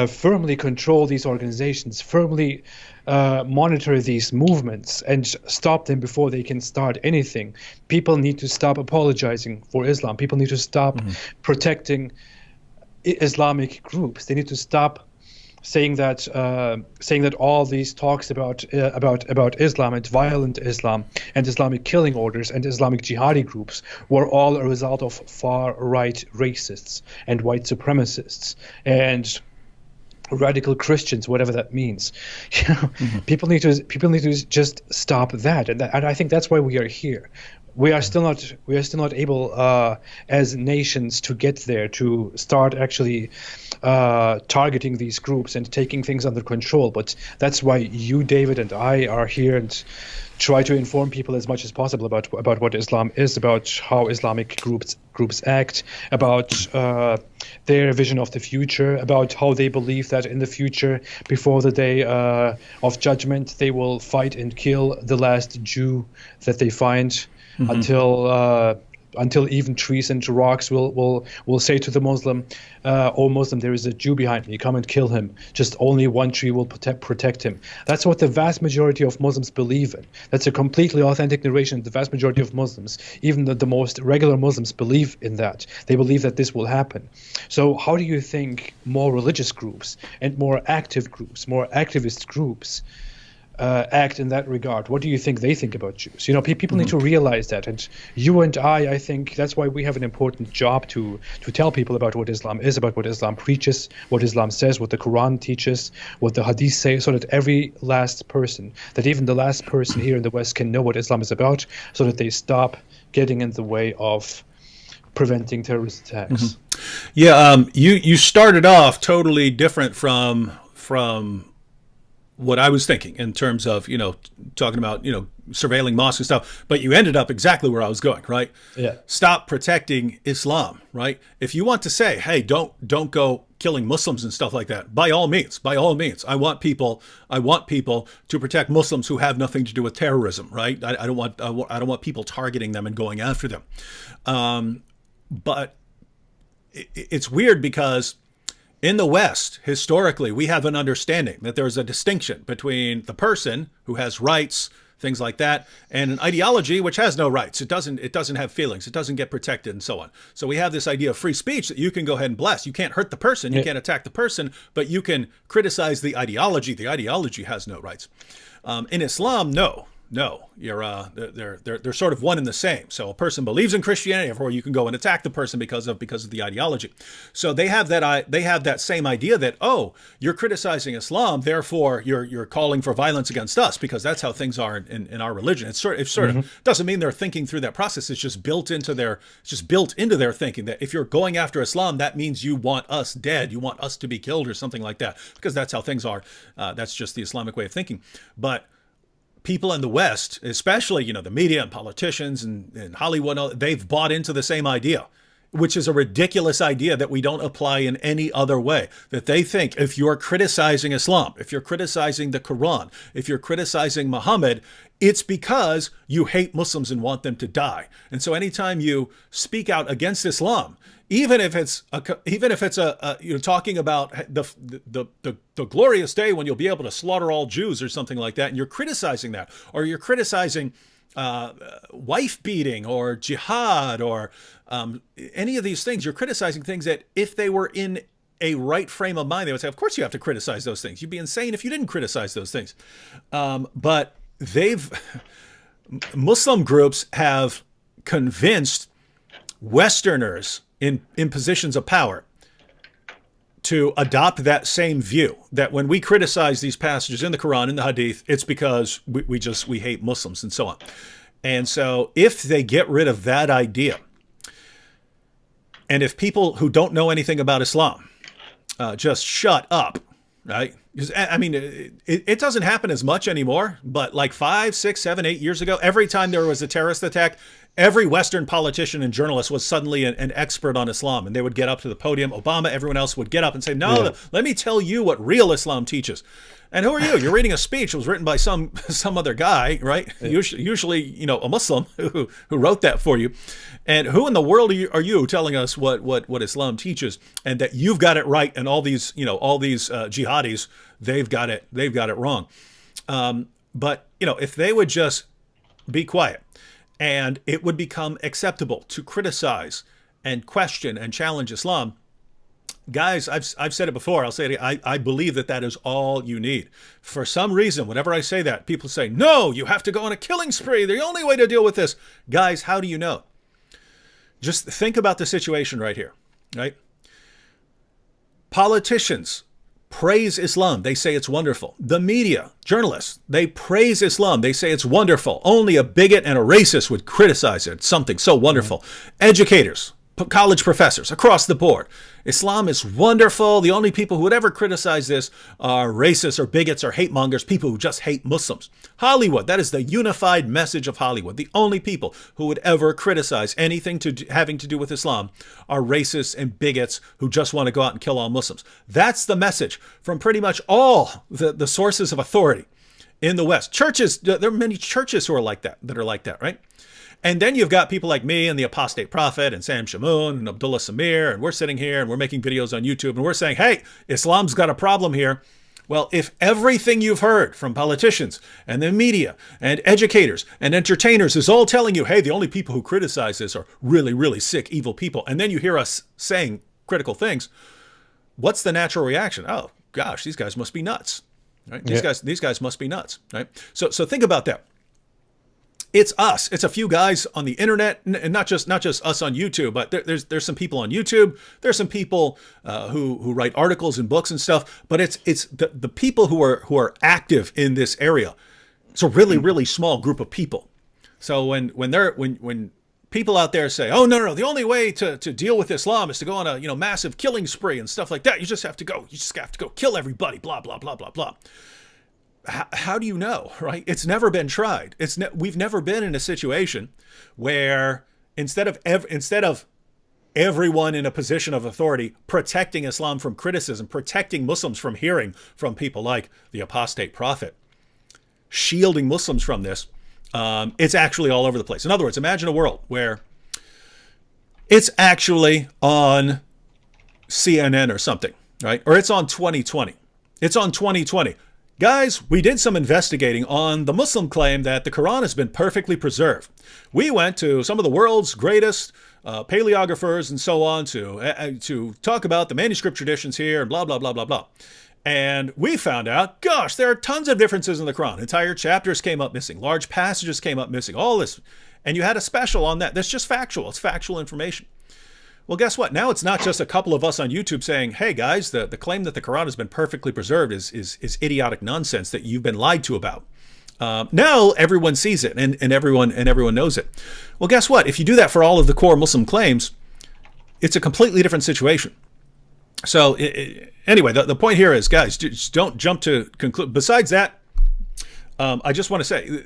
firmly control these organizations, firmly monitor these movements and stop them before they can start anything, people need to stop apologizing for Islam. People need to stop protecting Islamic groups. They need to stop saying that all these talks about Islam and violent Islam and Islamic killing orders and Islamic jihadi groups were all a result of far-right racists and white supremacists and radical Christians, whatever that means. People need to just stop that, and I think that's why we are here. We are still not able as nations to get there, to start actually targeting these groups and taking things under control. But that's why you, David, and I are here and try to inform people as much as possible about what Islam is, about how Islamic groups act, about their vision of the future, about how they believe that in the future, before the day of judgment, they will fight and kill the last Jew that they find. Until even trees and rocks will say to the Muslim, "Oh Muslim, there is a Jew behind me. Come and kill him. Just only one tree will protect him." That's what the vast majority of Muslims believe in. That's a completely authentic narration. The vast majority of Muslims, even the most regular Muslims, believe in that. They believe that this will happen. So how do you think more religious groups and more active groups, more activist groups, act in that regard? What do you think they think about Jews? People need to realize that, and you and I think that's why we have an important job to tell people about what Islam is, about what Islam preaches, what Islam says, what the Quran teaches, what the Hadith say, so that every last person, that even the last person here in the West can know what Islam is about, so that they stop getting in the way of preventing terrorist attacks. Yeah, you started off totally different from what I was thinking in terms of, talking about, surveilling mosques and stuff, but you ended up exactly where I was going, right? Yeah. Stop protecting Islam, right? If you want to say, hey, don't go killing Muslims and stuff like that, by all means, I want people to protect Muslims who have nothing to do with terrorism, right? I don't want people targeting them and going after them. But it's weird because in the West, historically, we have an understanding that there is a distinction between the person who has rights, things like that, and an ideology which has no rights. It doesn't have feelings. It doesn't get protected and so on. So we have this idea of free speech that you can go ahead and bless. You can't hurt the person. You can't attack the person, but you can criticize the ideology. The ideology has no rights. In Islam, no, you're they're sort of one and the same. So a person believes in Christianity, therefore you can go and attack the person because of the ideology. So they have that same idea that, oh, you're criticizing Islam, therefore you're calling for violence against us because that's how things are in our religion. It sort of doesn't mean they're thinking through that process. It's just built into their thinking that if you're going after Islam, that means you want us dead, you want us to be killed or something like that, because that's how things are. That's just the Islamic way of thinking. But people in the West, especially, the media and politicians and Hollywood, they've bought into the same idea, which is a ridiculous idea that we don't apply in any other way. That they think if you're criticizing Islam, if you're criticizing the Quran, if you're criticizing Muhammad, it's because you hate Muslims and want them to die. And so anytime you speak out against Islam, even if it's talking about the glorious day when you'll be able to slaughter all Jews or something like that, and you're criticizing that, or you're criticizing wife beating or jihad or any of these things, you're criticizing things that if they were in a right frame of mind, they would say, of course you have to criticize those things. You'd be insane if you didn't criticize those things. But Muslim groups have convinced Westerners in positions of power to adopt that same view, that when we criticize these passages in the Quran, in the Hadith, it's because we hate Muslims and so on. And so if they get rid of that idea, and if people who don't know anything about Islam just shut up, right? Because, I mean, it doesn't happen as much anymore, but like 5, 6, 7, 8 years ago, every time there was a terrorist attack, every Western politician and journalist was suddenly an expert on Islam, and they would get up to the podium. Obama, everyone else would get up and say, no, let me tell you what real Islam teaches. And who are you? You're reading a speech that was written by some other guy, right? Yeah. Usually, a Muslim who wrote that for you. And who in the world are you telling us what Islam teaches, and that you've got it right, and all these jihadis, they've got it wrong. But if they would just be quiet, and it would become acceptable to criticize and question and challenge Islam. Guys, I've said it before. I'll say it again. I believe that is all you need. For some reason, whenever I say that, people say, no, you have to go on a killing spree. The only way to deal with this. Guys, how do you know? Just think about the situation right here, right? Politicians praise Islam. They say it's wonderful. The media, journalists, they praise Islam. They say it's wonderful. Only a bigot and a racist would criticize it. It's something so wonderful. Educators, college professors across the board. Islam is wonderful. The only people who would ever criticize this are racists or bigots or hate mongers, people who just hate Muslims. Hollywood, that is the unified message of Hollywood. The only people who would ever criticize anything having to do with Islam are racists and bigots who just want to go out and kill all Muslims. That's the message from pretty much all the sources of authority in the West. Churches, there are many churches who are like that, right? And then you've got people like me and the Apostate Prophet and Sam Shamoun and Abdullah Samir, and we're sitting here and we're making videos on YouTube and we're saying, hey, Islam's got a problem here. Well, if everything you've heard from politicians and the media and educators and entertainers is all telling you, hey, the only people who criticize this are really, really sick, evil people, and then you hear us saying critical things, what's the natural reaction? Oh, gosh, these guys must be nuts. Right? These guys must be nuts. Right? So think about that. It's us. It's a few guys on the internet, and not just us on YouTube, but there's some people on YouTube. There's some people who write articles and books and stuff. But it's the people who are active in this area. It's a really, really small group of people. So when people out there say, "Oh no, the only way to deal with Islam is to go on a massive killing spree and stuff like that. You just have to go kill everybody." Blah blah blah blah blah. How do you know, right? It's never been tried. We've never been in a situation where instead of everyone in a position of authority protecting Islam from criticism, protecting Muslims from hearing from people like the apostate prophet, shielding Muslims from this, it's actually all over the place. In other words, imagine a world where it's actually on CNN or something, right? Or it's on 2020. It's on 2020. Guys, we did some investigating on the Muslim claim that the Quran has been perfectly preserved. We went to some of the world's greatest paleographers and so on to talk about the manuscript traditions here and blah, blah, blah, blah, blah. And we found out, gosh, there are tons of differences in the Quran. Entire chapters came up missing. Large passages came up missing. All this. And you had a special on that. That's just factual. It's factual information. Well, guess what? Now it's not just a couple of us on YouTube saying, "Hey guys, the claim that the Quran has been perfectly preserved is idiotic nonsense that you've been lied to about." Now everyone sees it and everyone knows it. Well, guess what? If you do that for all of the core Muslim claims, it's a completely different situation. So anyway, the point here is, guys, just don't jump to conclude. Besides that, I just want to say,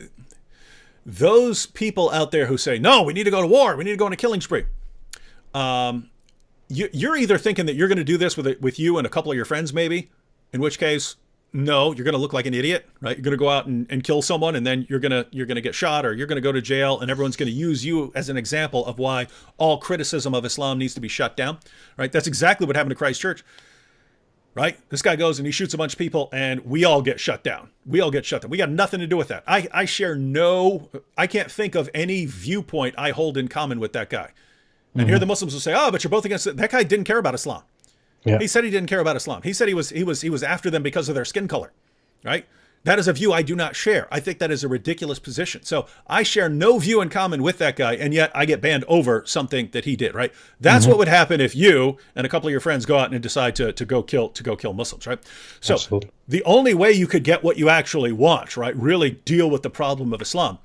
those people out there who say, "No, we need to go to war. We need to go on a killing spree." You're either thinking that you're going to do this with you and a couple of your friends, maybe, in which case, no, you're going to look like an idiot, right? You're going to go out and kill someone, and then you're going to get shot, or you're going to go to jail, and everyone's going to use you as an example of why all criticism of Islam needs to be shut down, right? That's exactly what happened to Christ Church, right? This guy goes and he shoots a bunch of people, and we all get shut down. We all get shut down. We got nothing to do with that. I can't think of any viewpoint I hold in common with that guy. And here the Muslims will say, "Oh, but you're both against it." That guy didn't care about Islam. Yeah. He said he didn't care about Islam. He said he was after them because of their skin color, right? That is a view I do not share. I think that is a ridiculous position. So I share no view in common with that guy, and yet I get banned over something that he did, right? That's what would happen if you and a couple of your friends go out and decide to go kill Muslims, right? So Absolutely. The only way you could get what you actually want, right, really deal with the problem of Islam,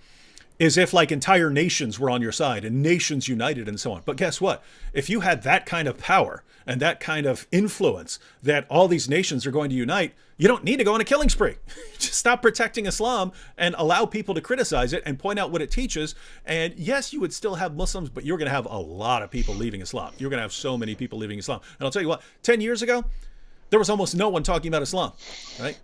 is if like entire nations were on your side and nations united and so on. But guess what? If you had that kind of power and that kind of influence that all these nations are going to unite, you don't need to go on a killing spree. Just stop protecting Islam and allow people to criticize it and point out what it teaches. And yes, you would still have Muslims, but you're going to have a lot of people leaving Islam. You're going to have so many people leaving Islam. And I'll tell you what, 10 years ago, there was almost no one talking about Islam, right?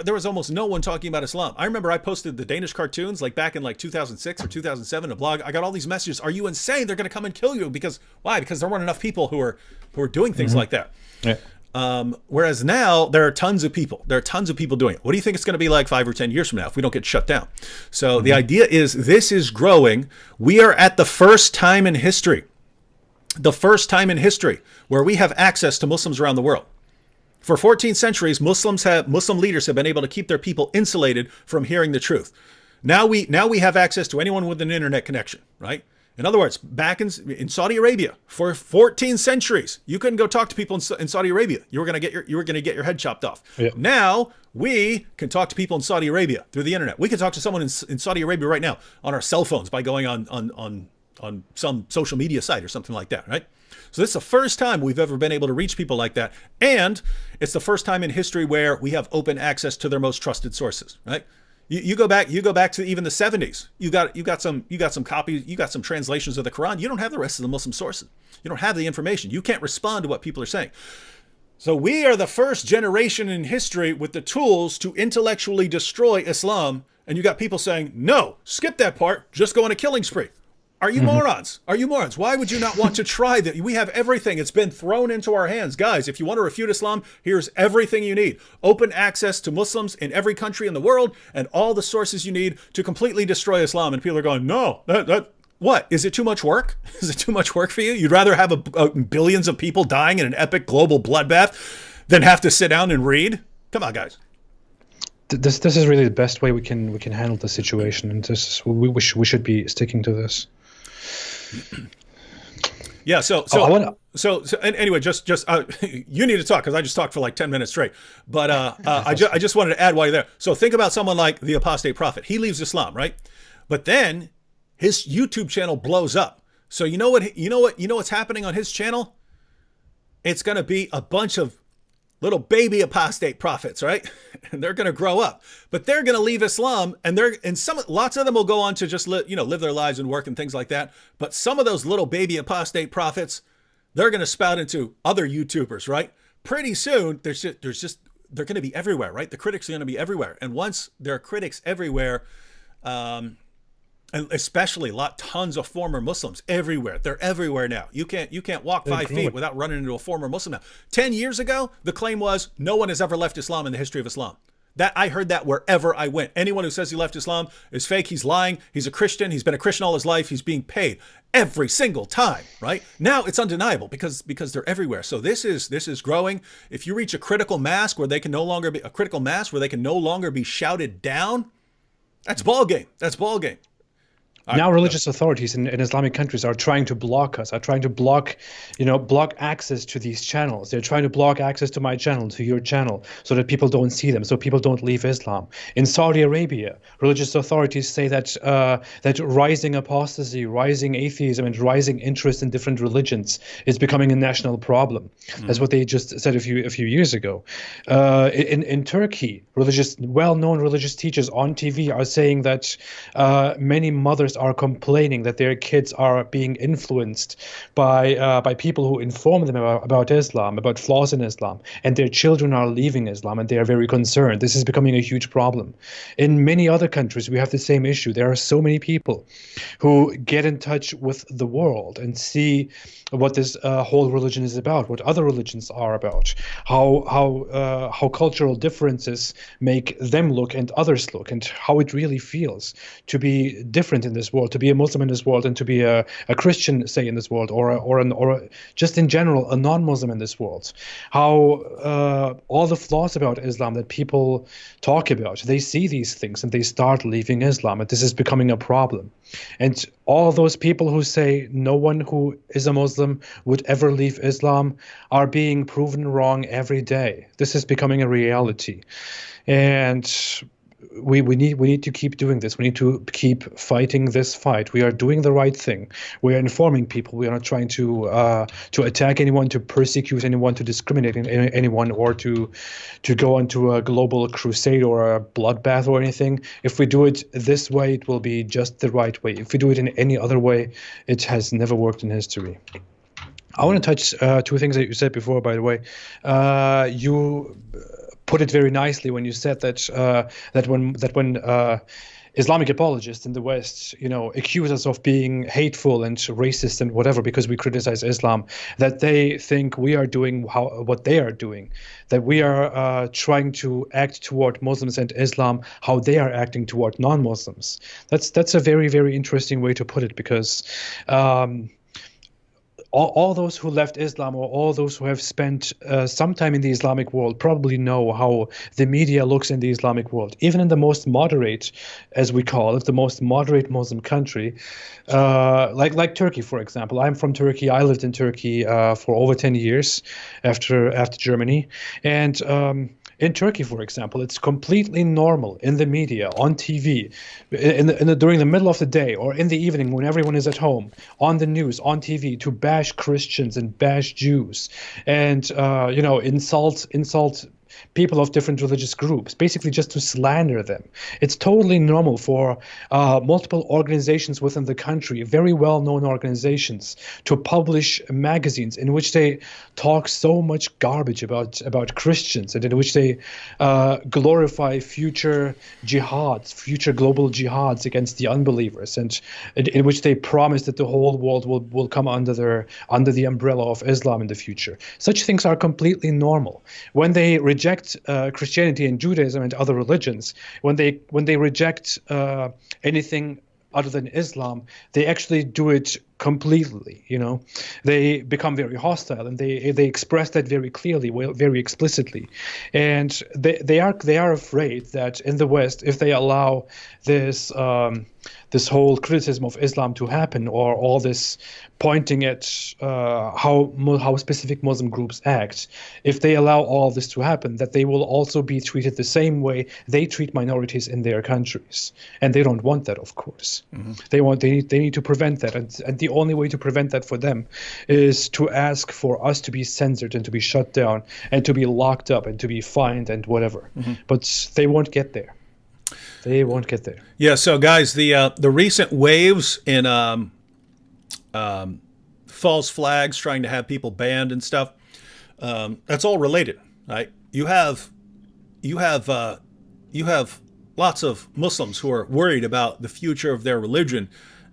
There was almost no one talking about Islam. I remember I posted the Danish cartoons like back in like 2006 or 2007, a blog. I got all these messages. "Are you insane? They're going to come and kill you." Why? Because there weren't enough people who are doing things like that. Yeah. Whereas now there are tons of people. There are tons of people doing it. What do you think it's going to be like 5 or 10 years from now if we don't get shut down? So the idea is this is growing. We are at the first time in history where we have access to Muslims around the world. For 14 centuries, Muslim leaders have been able to keep their people insulated from hearing the truth. Now we have access to anyone with an internet connection, right? In other words, back in Saudi Arabia, for 14 centuries, you couldn't go talk to people in Saudi Arabia. You were going to get your head chopped off. Yeah. Now we can talk to people in Saudi Arabia through the internet. We can talk to someone in Saudi Arabia right now on our cell phones by going on some social media site or something like that, right? So this is the first time we've ever been able to reach people like that. And it's the first time in history where we have open access to their most trusted sources, right? You go back to even the 70s. You got some copies, you got some translations of the Quran. You don't have the rest of the Muslim sources. You don't have the information. You can't respond to what people are saying. So we are the first generation in history with the tools to intellectually destroy Islam. And you got people saying, "No, skip that part, just go on a killing spree." Are you morons? Are you morons? Why would you not want to try that? We have everything. It's been thrown into our hands. Guys, if you want to refute Islam, here's everything you need. Open access to Muslims in every country in the world and all the sources you need to completely destroy Islam. And people are going, "No, what? Is it too much work? Is it too much work for you? You'd rather have billions of people dying in an epic global bloodbath than have to sit down and read? Come on, guys. this is really the best way we can handle the situation, and we should be sticking to this. Yeah. So I want and anyway, just you need to talk because I just talked for like 10 minutes straight. But I just wanted to add while you're there. So think about someone like the apostate prophet. He leaves Islam, right? But then his YouTube channel blows up. So you know what's happening on his channel? It's going to be a bunch of little baby apostate prophets, right? And they're going to grow up, but they're going to leave Islam, and lots of them will go on to just live their lives and work and things like that. But some of those little baby apostate prophets, they're going to spout into other YouTubers, right? Pretty soon, they're going to be everywhere, right? The critics are going to be everywhere, and once there are critics everywhere, and especially tons of former Muslims everywhere. They're everywhere now. You can't walk 5 feet without running into a former Muslim now. 10 years ago, the claim was no one has ever left Islam in the history of Islam. That I heard that wherever I went. Anyone who says he left Islam is fake. He's lying. He's a Christian. He's been a Christian all his life. He's being paid every single time, right? Now it's undeniable because they're everywhere. So this is growing. If you reach a critical mass where they can no longer be shouted down, that's ball game. That's ball game. Now religious authorities in Islamic countries are trying to block us, are trying to block access to these channels. They're trying to block access to my channel, to your channel, so that people don't see them, so people don't leave Islam. In Saudi Arabia, religious authorities say that that rising apostasy, rising atheism, and rising interest in different religions is becoming a national problem. That's what they just said a few years ago. In Turkey, well-known religious teachers on TV are saying that many mothers are complaining that their kids are being influenced by people who inform them about Islam, about flaws in Islam, and their children are leaving Islam, and they are very concerned. This is becoming a huge problem. In many other countries, we have the same issue. There are so many people who get in touch with the world and see what this whole religion is about, what other religions are about, how cultural differences make them look and others look, and how it really feels to be different in this world, to be a Muslim in this world, and to be a Christian, say, in this world, or just in general a non-Muslim in this world. How all the flaws about Islam that people talk about, they see these things and they start leaving Islam, and this is becoming a problem. And all those people who say no one who is a Muslim would ever leave Islam are being proven wrong every day. This is becoming a reality, and we need to keep doing this. We need to keep fighting this fight. We are doing the right thing. We are informing people. We are not trying to attack anyone, to persecute anyone, to discriminate anyone, or to go into a global crusade or a bloodbath or anything. If we do it this way, it will be just the right way. If we do it in any other way, it has never worked in history. I want to touch two things that you said before, by the way. You put it very nicely when you said that when Islamic apologists in the West, accuse us of being hateful and racist and whatever because we criticize Islam, that they think we are doing what they are doing, that we are trying to act toward Muslims and Islam how they are acting toward non-Muslims. That's a very, very interesting way to put it, because all those who left Islam, or all those who have spent some time in the Islamic world, probably know how the media looks in the Islamic world. Even in the most moderate, as we call it, the most moderate Muslim country, like Turkey, for example. I'm from Turkey. I lived in Turkey for over 10 years after Germany. And in Turkey, for example, it's completely normal in the media, on TV, during the middle of the day or in the evening when everyone is at home, on the news, on TV, to bash Christians and bash Jews and insult people of different religious groups, basically just to slander them. It's totally normal for multiple organizations within the country, very well-known organizations, to publish magazines in which they talk so much garbage about Christians, and in which they glorify future jihads, future global jihads against the unbelievers, and in which they promise that the whole world will come under the umbrella of Islam in the future. Such things are completely normal. When they reject Christianity and Judaism and other religions, when they reject anything other than Islam, they actually do it completely. They become very hostile, and they express that very clearly, very explicitly, and they are afraid that in the West, if they allow this whole criticism of Islam to happen, or all this pointing at how specific Muslim groups act, if they allow all this to happen, that they will also be treated the same way they treat minorities in their countries, and they don't want that, of course. They need to prevent that, and the only way to prevent that for them is to ask for us to be censored and to be shut down and to be locked up and to be fined and whatever. But they won't get there. They won't get there. Yeah. So, guys, the recent waves in false flags trying to have people banned and stuff, that's all related, right? You have lots of Muslims who are worried about the future of their religion,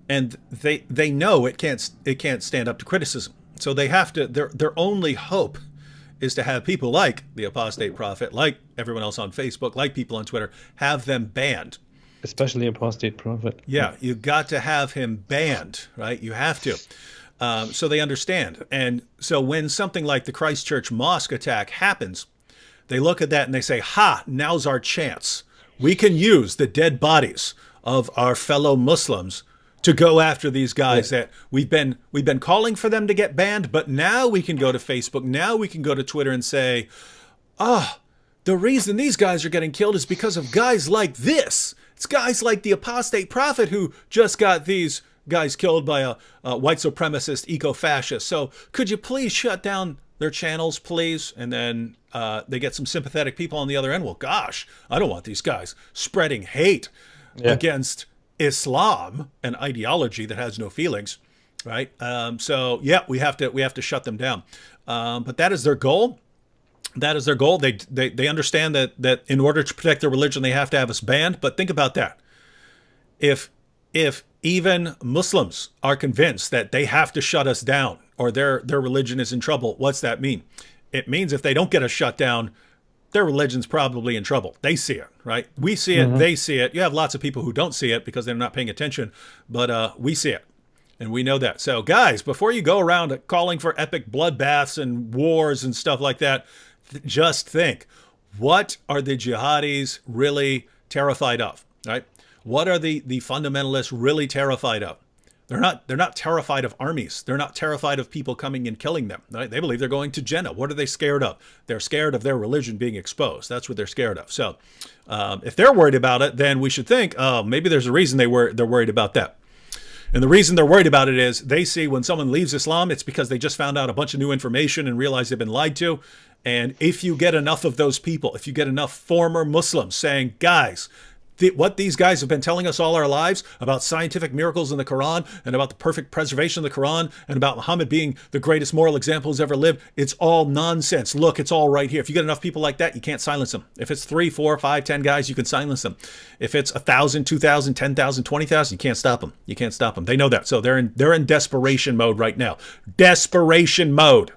and they know it can't stand up to criticism. So they have to. Their only hope is to have people like the Apostate Prophet, like everyone else on Facebook, like people on Twitter, have them banned. Especially Apostate Prophet. Yeah, you got to have him banned, right? You have to. So they understand. And so when something like the Christchurch mosque attack happens, they look at that and they say, ha, now's our chance. We can use the dead bodies of our fellow Muslims to go after these guys that we've been calling for them to get banned, but now we can go to Facebook, now we can go to Twitter and say, the reason these guys are getting killed is because of guys like this. It's guys like the Apostate Prophet who just got these guys killed by a white supremacist eco-fascist. So could you please shut down their channels, please? And then they get some sympathetic people on the other end. Well, gosh, I don't want these guys spreading hate against Islam, an ideology that has no feelings, right? So yeah, we have to shut them down. But that is their goal. That is their goal. They understand that in order to protect their religion, they have to have us banned. But think about that. If even Muslims are convinced that they have to shut us down or their religion is in trouble, what's that mean? It means if they don't get us shut down, their religion's probably in trouble. They see it, right? We see it, they see it. You have lots of people who don't see it because they're not paying attention, but we see it, and we know that. So, guys, before you go around calling for epic bloodbaths and wars and stuff like that, just think, what are the jihadis really terrified of, right? What are the fundamentalists really terrified of? They're not terrified of armies. They're not terrified of people coming and killing them. Right? They believe they're going to Jannah. What are they scared of? They're scared of their religion being exposed. That's what they're scared of. So if they're worried about it, then we should think, oh, maybe there's a reason they're worried about that. And the reason they're worried about it is they see when someone leaves Islam, it's because they just found out a bunch of new information and realize they've been lied to. And if you get enough of those people, if you get enough former Muslims saying, guys, what these guys have been telling us all our lives about scientific miracles in the Quran and about the perfect preservation of the Quran and about Muhammad being the greatest moral example who's ever lived, it's all nonsense. Look, it's all right here. If you get enough people like that, you can't silence them. If it's 3, 4, 5, 10 guys, you can silence them. If it's 1,000, 2,000, 10,000, 20,000, you can't stop them. You can't stop them. They know that. So they're in desperation mode right now. Desperation mode.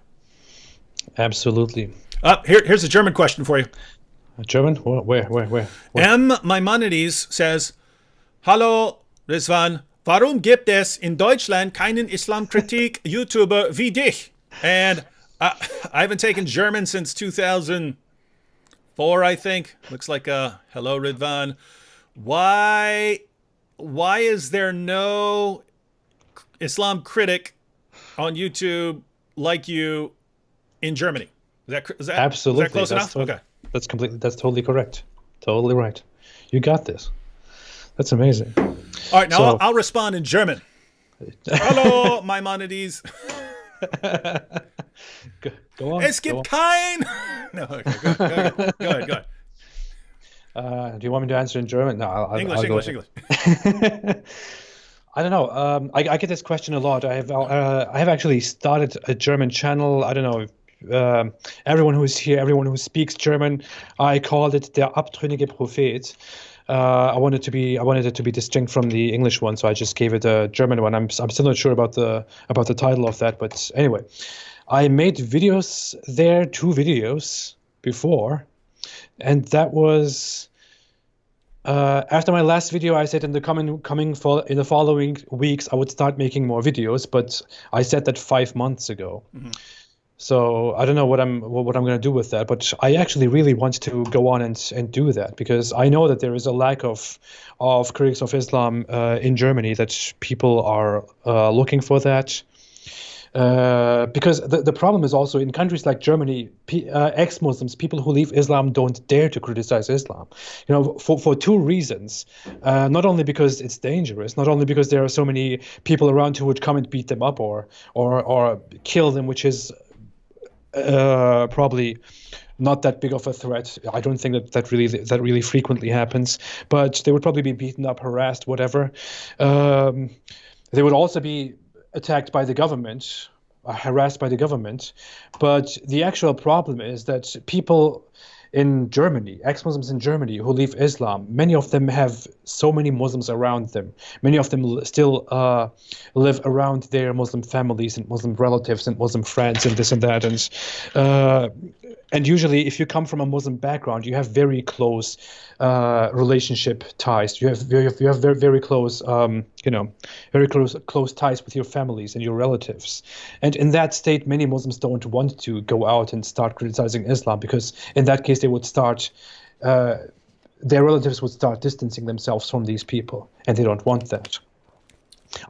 Absolutely. Here's a German question for you. German? Where? M. Maimonides says, Hallo, Rizwan, warum gibt es in Deutschland keinen Islamkritik-YouTuber wie dich? And I haven't taken German since 2004, I think. Looks like hello, Ridvan. Why is there no Islam critic on YouTube like you in Germany? Is that absolutely? Is that close enough? Okay. That's totally correct. Totally right. You got this. That's amazing. All right, now so, I'll respond in German. Hallo, Maimonides. Go on. Es gibt kein... No, okay, go ahead. Do you want me to answer in German? No, I'll English. I don't know. I get this question a lot. I have actually started a German channel. I don't know. Everyone who is here, everyone who speaks German, I called it Der abtrünnige Prophet. I wanted it to be distinct from the English one, so I just gave it a German one. I'm still not sure about the title of that, but anyway, I made videos there, 2 videos before, and that was After my last video, I said in the in the following weeks I would start making more videos, but I said that 5 months ago. So I don't know what I'm going to do with that, but I actually really want to go on and do that, because I know that there is a lack of critics of Islam in Germany, that people are looking for that. Because the problem is also in countries like Germany, ex-Muslims, people who leave Islam, don't dare to criticize Islam. For two reasons. Not only because it's dangerous, not only because there are so many people around who would come and beat them up or kill them, which is probably not that big of a threat. I don't think that really frequently happens, but they would probably be beaten up, harassed, whatever. They would also be attacked by the government, harassed by the government. But the actual problem is that people in Germany, ex-Muslims in Germany who leave Islam, many of them have so many Muslims around them. Many of them still live around their Muslim families and Muslim relatives and Muslim friends and this and that. And usually, if you come from a Muslim background, you have very close relationship ties. You have very close, very close ties with your families and your relatives. And in that state, many Muslims don't want to go out and start criticizing Islam, because in that case, they would start, their relatives would start distancing themselves from these people, and they don't want that.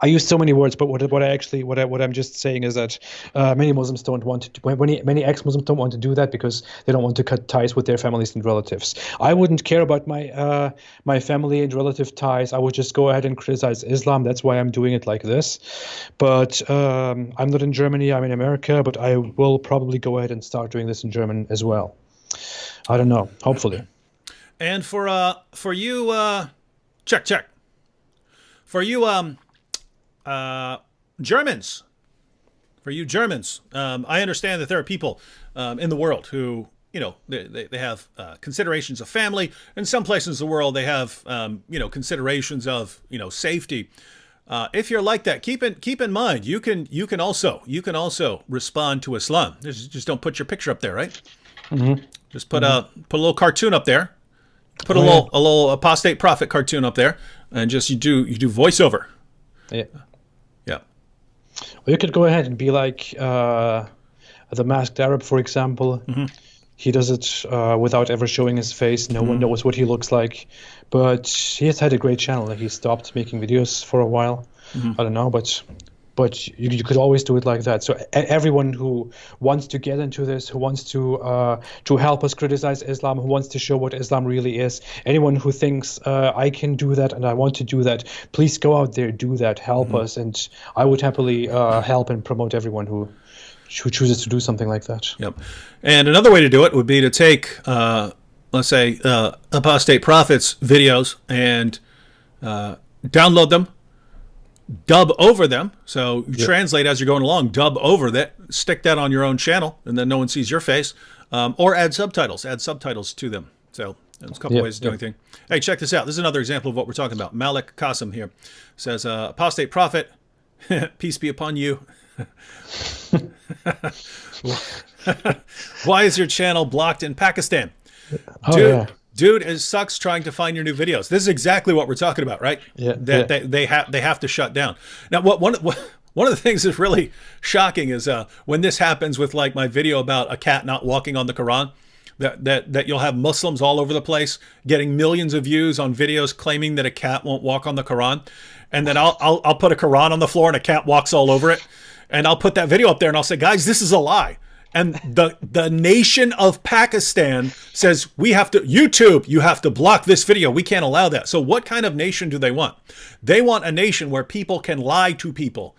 I use so many words, but what I'm just saying is that many Muslims don't want to. Many ex-Muslims don't want to do that because they don't want to cut ties with their families and relatives. I wouldn't care about my family and relative ties. I would just go ahead and criticize Islam. That's why I'm doing it like this. But I'm not in Germany. I'm in America. But I will probably go ahead and start doing this in German as well. I don't know. Hopefully. And for you, check. For you, Germans, I understand that there are people in the world who, they have considerations of family. In some places in the world, they have, considerations of, safety. If you're like that, keep in mind, you can also respond to Islam. Just don't put your picture up there, right? Mm-hmm. Just put a little cartoon up there. Put a little Apostate Prophet cartoon up there, and just you do voiceover. Yeah. Yeah. Or you could go ahead and be like the Masked Arab, for example. Mm-hmm. He does it without ever showing his face. No one knows what he looks like. But he has had a great channel. He stopped making videos for a while. Mm-hmm. I don't know, but you could always do it like that. So everyone who wants to get into this, who wants to help us criticize Islam, who wants to show what Islam really is, anyone who thinks I can do that and I want to do that, please go out there, do that, help us, and I would happily help and promote everyone who chooses to do something like that. Yep. And another way to do it would be to take, let's say, Apostate Prophet's videos and download them, dub over them. So you translate as you're going along, dub over that, stick that on your own channel, and then no one sees your face, or add subtitles to them. So there's a couple ways of doing things. Hey, check this out. This is another example of what we're talking about. Malik Qasim here says, Apostate Prophet, peace be upon you. Why is your channel blocked in Pakistan? Dude, it sucks trying to find your new videos. This is exactly what we're talking about, right? Yeah. They have to shut down. Now, one of the things that's really shocking is when this happens with like my video about a cat not walking on the Quran, that you'll have Muslims all over the place getting millions of views on videos claiming that a cat won't walk on the Quran, and then I'll put a Quran on the floor and a cat walks all over it, and I'll put that video up there and I'll say, guys, this is a lie. And the nation of Pakistan says, YouTube, you have to block this video. We can't allow that. So what kind of nation do they want? They want a nation where people can lie to people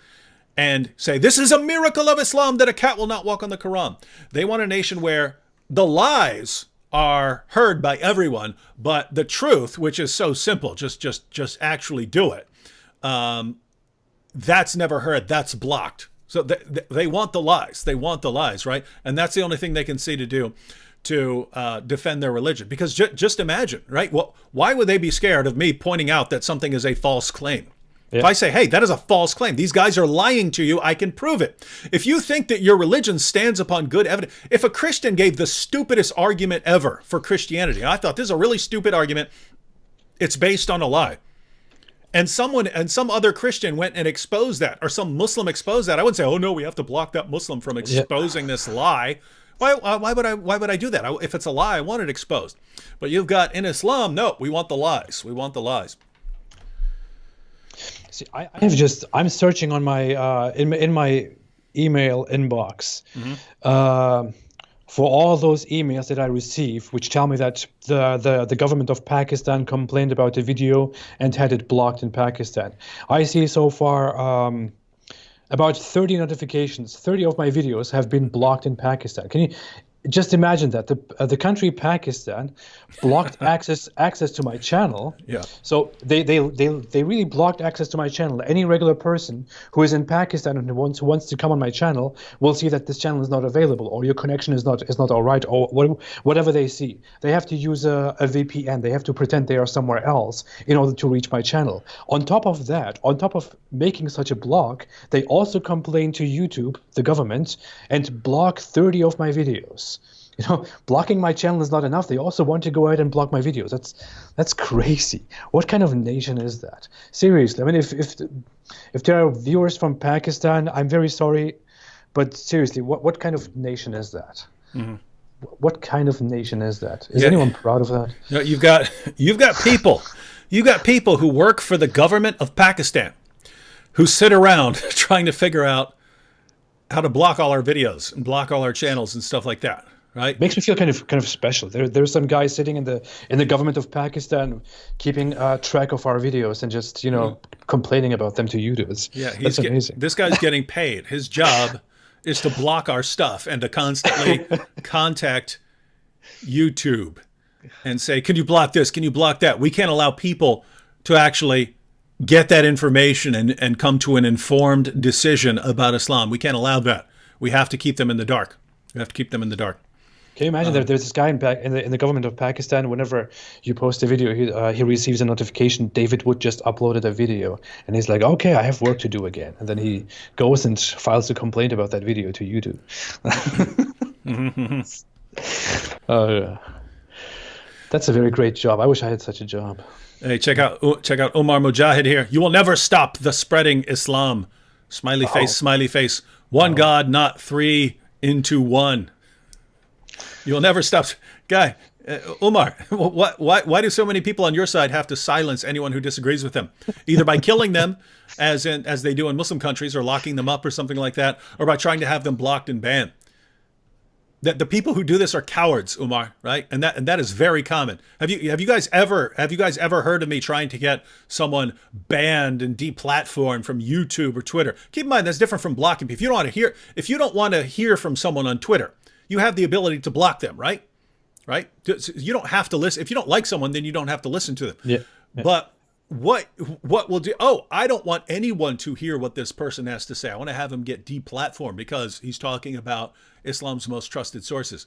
and say, this is a miracle of Islam that a cat will not walk on the Quran. They want a nation where the lies are heard by everyone, but the truth, which is so simple, just actually do it. That's never heard. That's blocked. So they want the lies. They want the lies, right? And that's the only thing they can see to do to defend their religion. Because just imagine, right? Well, why would they be scared of me pointing out that something is a false claim? Yeah. If I say, hey, that is a false claim, these guys are lying to you, I can prove it. If you think that your religion stands upon good evidence, if a Christian gave the stupidest argument ever for Christianity, and I thought this is a really stupid argument, It's based on a lie. And some other Christian went and exposed that, or some Muslim exposed that. I wouldn't say, oh no, we have to block that Muslim from exposing this lie. Why would I do that? If it's a lie, I want it exposed. But you've got in Islam, no, we want the lies. We want the lies. See, I'm searching on my in my email inbox for all those emails that I receive, which tell me that the government of Pakistan complained about the video and had it blocked in Pakistan. I see so far about 30 notifications. 30 of my videos have been blocked in Pakistan. Can you just imagine that the country Pakistan blocked access to my channel? Yeah. So they really blocked access to my channel. Any regular person who is in Pakistan and who wants to come on my channel will see that this channel is not available, or your connection is not all right, or whatever they see. They have to use a VPN. They have to pretend they are somewhere else in order to reach my channel. On top of that, on top of making such a block, they also complain to YouTube, the government, and block 30 of my videos. You know, blocking my channel is not enough. They also want to go ahead and block my videos. That's crazy. What kind of nation is that? Seriously, I mean, if there are viewers from Pakistan, I'm very sorry, but seriously, what kind of nation is that? Mm-hmm. What kind of nation is that? Is anyone proud of that? No, you've got people who work for the government of Pakistan who sit around trying to figure out how to block all our videos and block all our channels and stuff like that. Right? Makes me feel kind of special. There's some guy sitting in the government of Pakistan keeping track of our videos and just complaining about them to YouTube. That's amazing. This guy's getting paid. His job is to block our stuff and to constantly contact YouTube and say, "Can you block this? Can you block that?" We can't allow people to actually get that information and come to an informed decision about Islam. We can't allow that. We have to keep them in the dark. We have to keep them in the dark. Can you imagine that there's this guy in the government of Pakistan, whenever you post a video, he receives a notification, David Wood just uploaded a video, and he's like, okay, I have work to do again. And then he goes and files a complaint about that video to YouTube. That's a very great job. I wish I had such a job. Hey, check out Omar Mujahid here. You will never stop the spreading Islam. Smiley face, smiley face. One God, not three into one. You'll never stop. Guy, Umar, why do so many people on your side have to silence anyone who disagrees with them? Either by killing them, as they do in Muslim countries, or locking them up or something like that, or by trying to have them blocked and banned. The people who do this are cowards, Umar, right? And that is very common. Have you guys ever heard of me trying to get someone banned and deplatformed from YouTube or Twitter? Keep in mind that's different from blocking people. If you don't want to hear from someone on Twitter, you have the ability to block them, right? Right? You don't have to listen. If you don't like someone, then you don't have to listen to them. Yeah. But what will do? Oh, I don't want anyone to hear what this person has to say. I want to have him get deplatformed because he's talking about Islam's most trusted sources.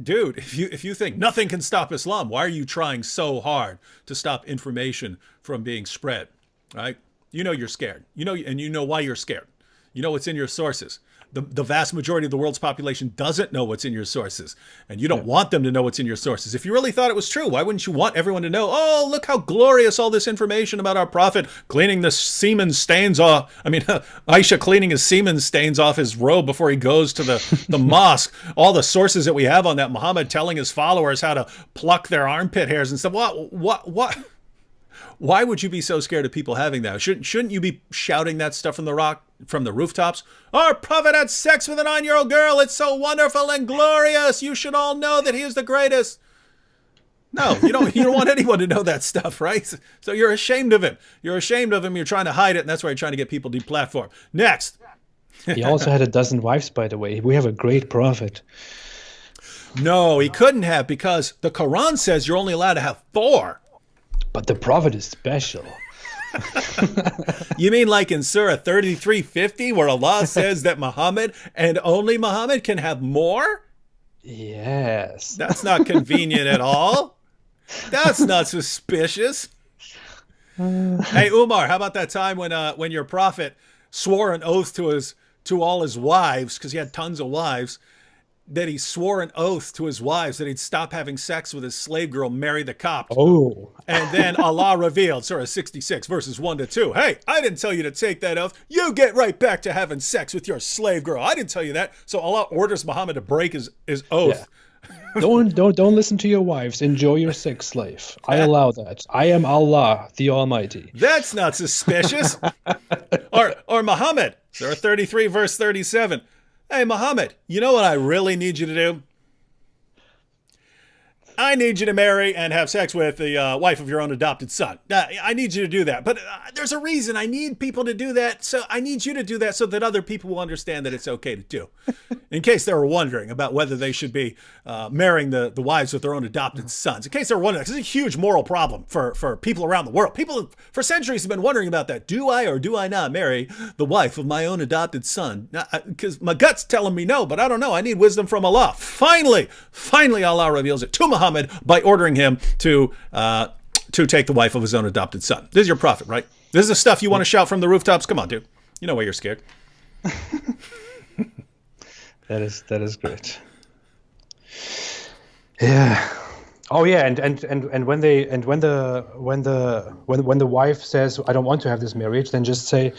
Dude, if you think nothing can stop Islam, why are you trying so hard to stop information from being spread? Right? You know you're scared. You know why you're scared. You know what's in your sources. The vast majority of the world's population doesn't know what's in your sources, and you don't want them to know what's in your sources. If you really thought it was true, why wouldn't you want everyone to know, oh, look how glorious all this information about our prophet cleaning the semen stains off. I mean, Aisha cleaning his semen stains off his robe before he goes to the mosque. All the sources that we have on that, Muhammad telling his followers how to pluck their armpit hairs and stuff. What? Why would you be so scared of people having that? Shouldn't you be shouting that stuff from the rooftops? Our prophet had sex with a 9-year-old girl. It's so wonderful and glorious. You should all know that he is the greatest. No, you don't want anyone to know that stuff, right? So you're ashamed of him. You're trying to hide it, and that's why you're trying to get people deplatformed. Next. He also had a dozen wives, by the way. We have a great prophet. No, he couldn't have, because the Quran says you're only allowed to have 4. But the prophet is special. You mean like in Surah 33:50, where Allah says that Muhammad and only Muhammad can have more? Yes. That's not convenient at all. That's not suspicious. Hey, Umar, how about that time when your prophet swore an oath to all his wives, because he had tons of wives, that he swore an oath to his wives that he'd stop having sex with his slave girl, marry the Copt. Oh. And then Allah revealed, Surah 66, verses 1 to 2. Hey, I didn't tell you to take that oath. You get right back to having sex with your slave girl. I didn't tell you that. So Allah orders Muhammad to break his oath. Yeah. Don't listen to your wives. Enjoy your sex slave. I allow that. I am Allah, the Almighty. That's not suspicious. or Muhammad, Surah 33, verse 37. Hey, Muhammad, you know what I really need you to do? I need you to marry and have sex with the wife of your own adopted son. I need you to do that. But there's a reason I need people to do that. So I need you to do that so that other people will understand that it's okay to do. In case they were wondering about whether they should be marrying the wives with their own adopted sons. In case they were wondering, this is a huge moral problem for people around the world. People for centuries have been wondering about that. Do I or do I not marry the wife of my own adopted son? Because my gut's telling me no, but I don't know. I need wisdom from Allah. Finally, Allah reveals it to Muhammad by ordering him to take the wife of his own adopted son. This is your prophet, right? This is the stuff you want to shout from the rooftops? Come on, dude. You know why you're scared. That is great. Yeah. Oh yeah, and when the wife says, I don't want to have this marriage, then just say,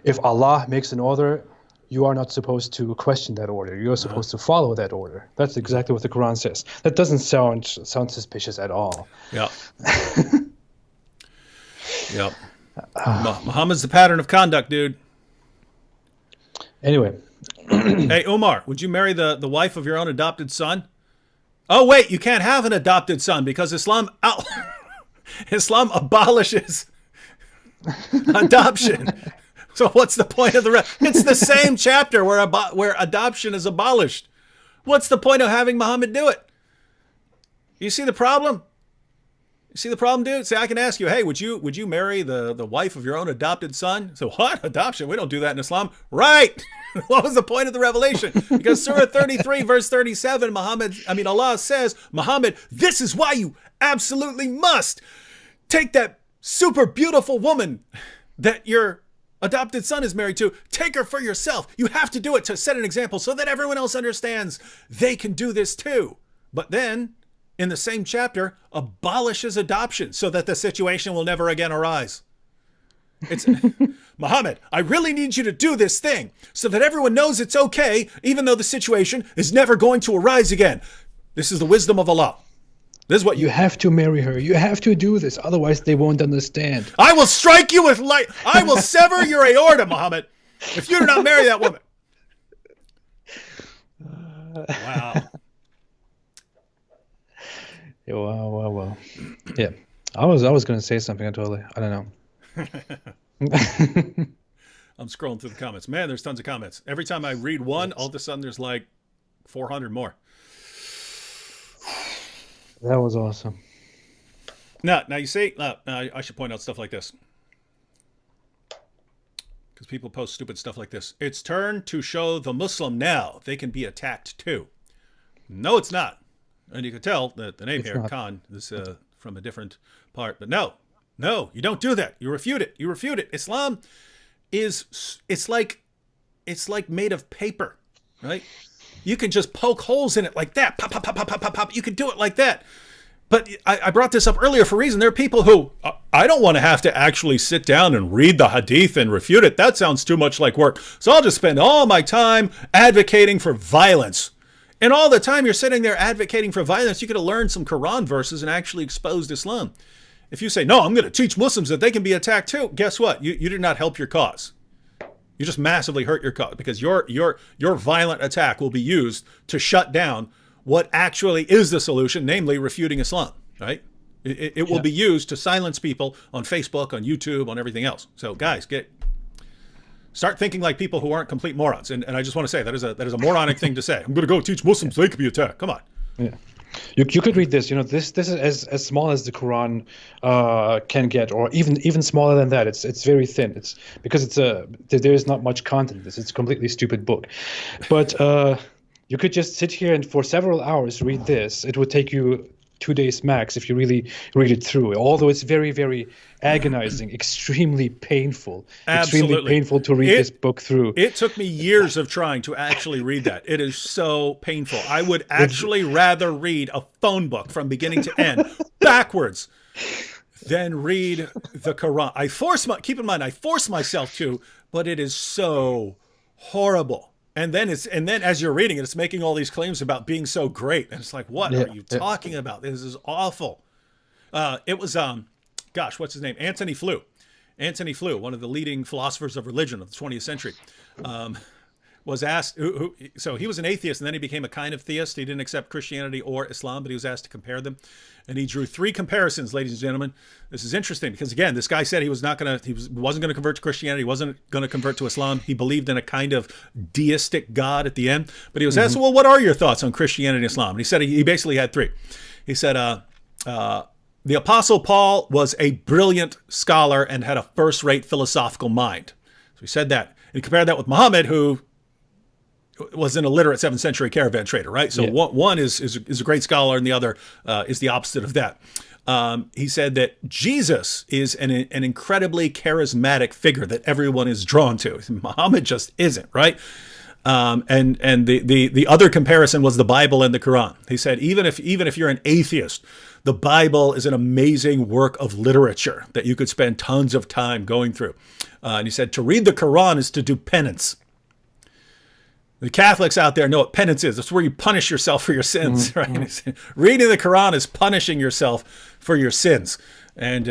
if Allah makes an order, you are not supposed to question that order. You're supposed to follow that order. That's exactly what the Quran says. That doesn't sound suspicious at all. Yeah. Yeah. Muhammad's the pattern of conduct, dude. Anyway. Hey, Umar, would you marry the wife of your own adopted son? Oh, wait, you can't have an adopted son because Islam abolishes adoption. So what's the point of the It's the same chapter where adoption is abolished. What's the point of having Muhammad do it? You see the problem? You see the problem, dude? See, I can ask you, hey, would you marry the wife of your own adopted son? So what? Adoption? We don't do that in Islam. Right. What was the point of the revelation? Because Surah 33, verse 37, Allah says, Muhammad, this is why you absolutely must take that super beautiful woman that your adopted son is married to, take her for yourself. You have to do it to set an example so that everyone else understands they can do this too. But then, in the same chapter, abolishes adoption so that the situation will never again arise. It's Muhammad, I really need you to do this thing so that everyone knows it's okay, even though the situation is never going to arise again. This is the wisdom of Allah. This is what you have to marry her. You have to do this. Otherwise, they won't understand. I will strike you with light. I will sever your aorta, Muhammad, if you do not marry that woman. Wow. Yeah, well. Yeah. I was going to say something. I don't know. I'm scrolling through the comments. Man, there's tons of comments. Every time I read one, all of a sudden there's like 400 more. That was awesome. Now you see, I should point out stuff like this. Because people post stupid stuff like this. It's turn to show the Muslim now. They can be attacked too. No, it's not. And you can tell that the name it's here, not. Khan, is from a different part. But no, you don't do that. You refute it. Islam it's like made of paper, right? You can just poke holes in it like that. Pop, pop, pop, pop, pop, pop, pop. You can do it like that. But I brought this up earlier for a reason. There are people who, I don't want to have to actually sit down and read the hadith and refute it. That sounds too much like work. So I'll just spend all my time advocating for violence. And all the time you're sitting there advocating for violence, you could have learned some Quran verses and actually exposed Islam. If you say, no, I'm going to teach Muslims that they can be attacked too, guess what? You did not help your cause. You just massively hurt your cause because your violent attack will be used to shut down what actually is the solution, namely refuting Islam, right? It will be used to silence people on Facebook, on YouTube, on everything else. So guys, start thinking like people who aren't complete morons. And I just want to say that is a moronic thing to say. I'm going to go teach Muslims they can be attacked. Come on. Yeah. You could read this. This is as small as the Quran can get, or even smaller than that. It's very thin. It's because there is not much content in this. It's a completely stupid book, but you could just sit here and for several hours read this. It would take you 2 days max if you really read it through. Although it's very, very agonizing, extremely painful Absolutely. to read this book through. It took me years of trying to actually read that. It is so painful. I would actually rather read a phone book from beginning to end backwards than read the Quran. Keep in mind, I force myself to, but it is so horrible. And then as you're reading it, it's making all these claims about being so great. And it's like, what are you talking about? This is awful. It was, what's his name? Antony Flew. Antony Flew, one of the leading philosophers of religion of the 20th century, was asked, so he was an atheist and then he became a kind of theist. He didn't accept Christianity or Islam, but he was asked to compare them. And he drew 3 comparisons, ladies and gentlemen. This is interesting because, again, this guy said he wasn't going to convert to Christianity. He wasn't going to convert to Islam. He believed in a kind of deistic God at the end. But he was asked, well, what are your thoughts on Christianity and Islam? And he said he basically had 3. He said, the Apostle Paul was a brilliant scholar and had a first-rate philosophical mind. So he said that. And he compared that with Muhammad, who was an illiterate 7th century caravan trader, right? So one is a great scholar and the other is the opposite of that. He said that Jesus is an incredibly charismatic figure that everyone is drawn to. Muhammad just isn't, right? And the other comparison was the Bible and the Quran. He said, even if you're an atheist, the Bible is an amazing work of literature that you could spend tons of time going through. And he said, to read the Quran is to do penance. The Catholics out there know what penance is. That's where you punish yourself for your sins, right? Reading the Quran is punishing yourself for your sins. And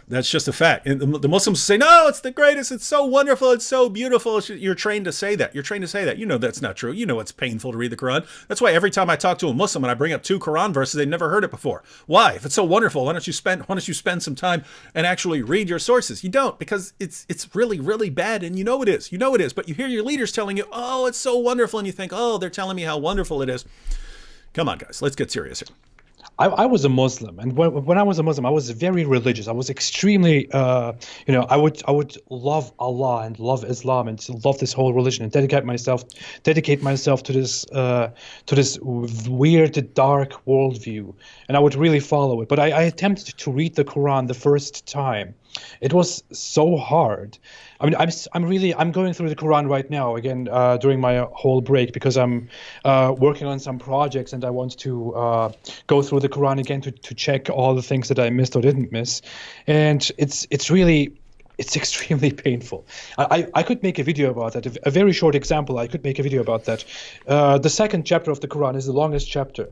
that's just a fact. And the Muslims say, no, it's the greatest. It's so wonderful. It's so beautiful. You're trained to say that. You're trained to say that. You know that's not true. You know it's painful to read the Quran. That's why every time I talk to a Muslim and I bring up 2 Quran verses, they've never heard it before. Why? If it's so wonderful, why don't you spend some time and actually read your sources? You don't, because it's really, really bad, and you know it is. You know it is. But you hear your leaders telling you, oh, it's so wonderful, and you think, oh, they're telling me how wonderful it is. Come on, guys. Let's get serious here. I was a Muslim, and when I was a Muslim, I was very religious. I was extremely, I would love Allah and love Islam and love this whole religion and dedicate myself to this weird, dark worldview, and I would really follow it. But I attempted to read the Quran the first time. It was so hard. I mean, I'm going through the Quran right now again during my whole break because I'm working on some projects and I want to go through the Quran again to check all the things that I missed or didn't miss, and it's extremely painful. I could make a video about that. A very short example. I could make a video about that. The 2nd chapter of the Quran is the longest chapter.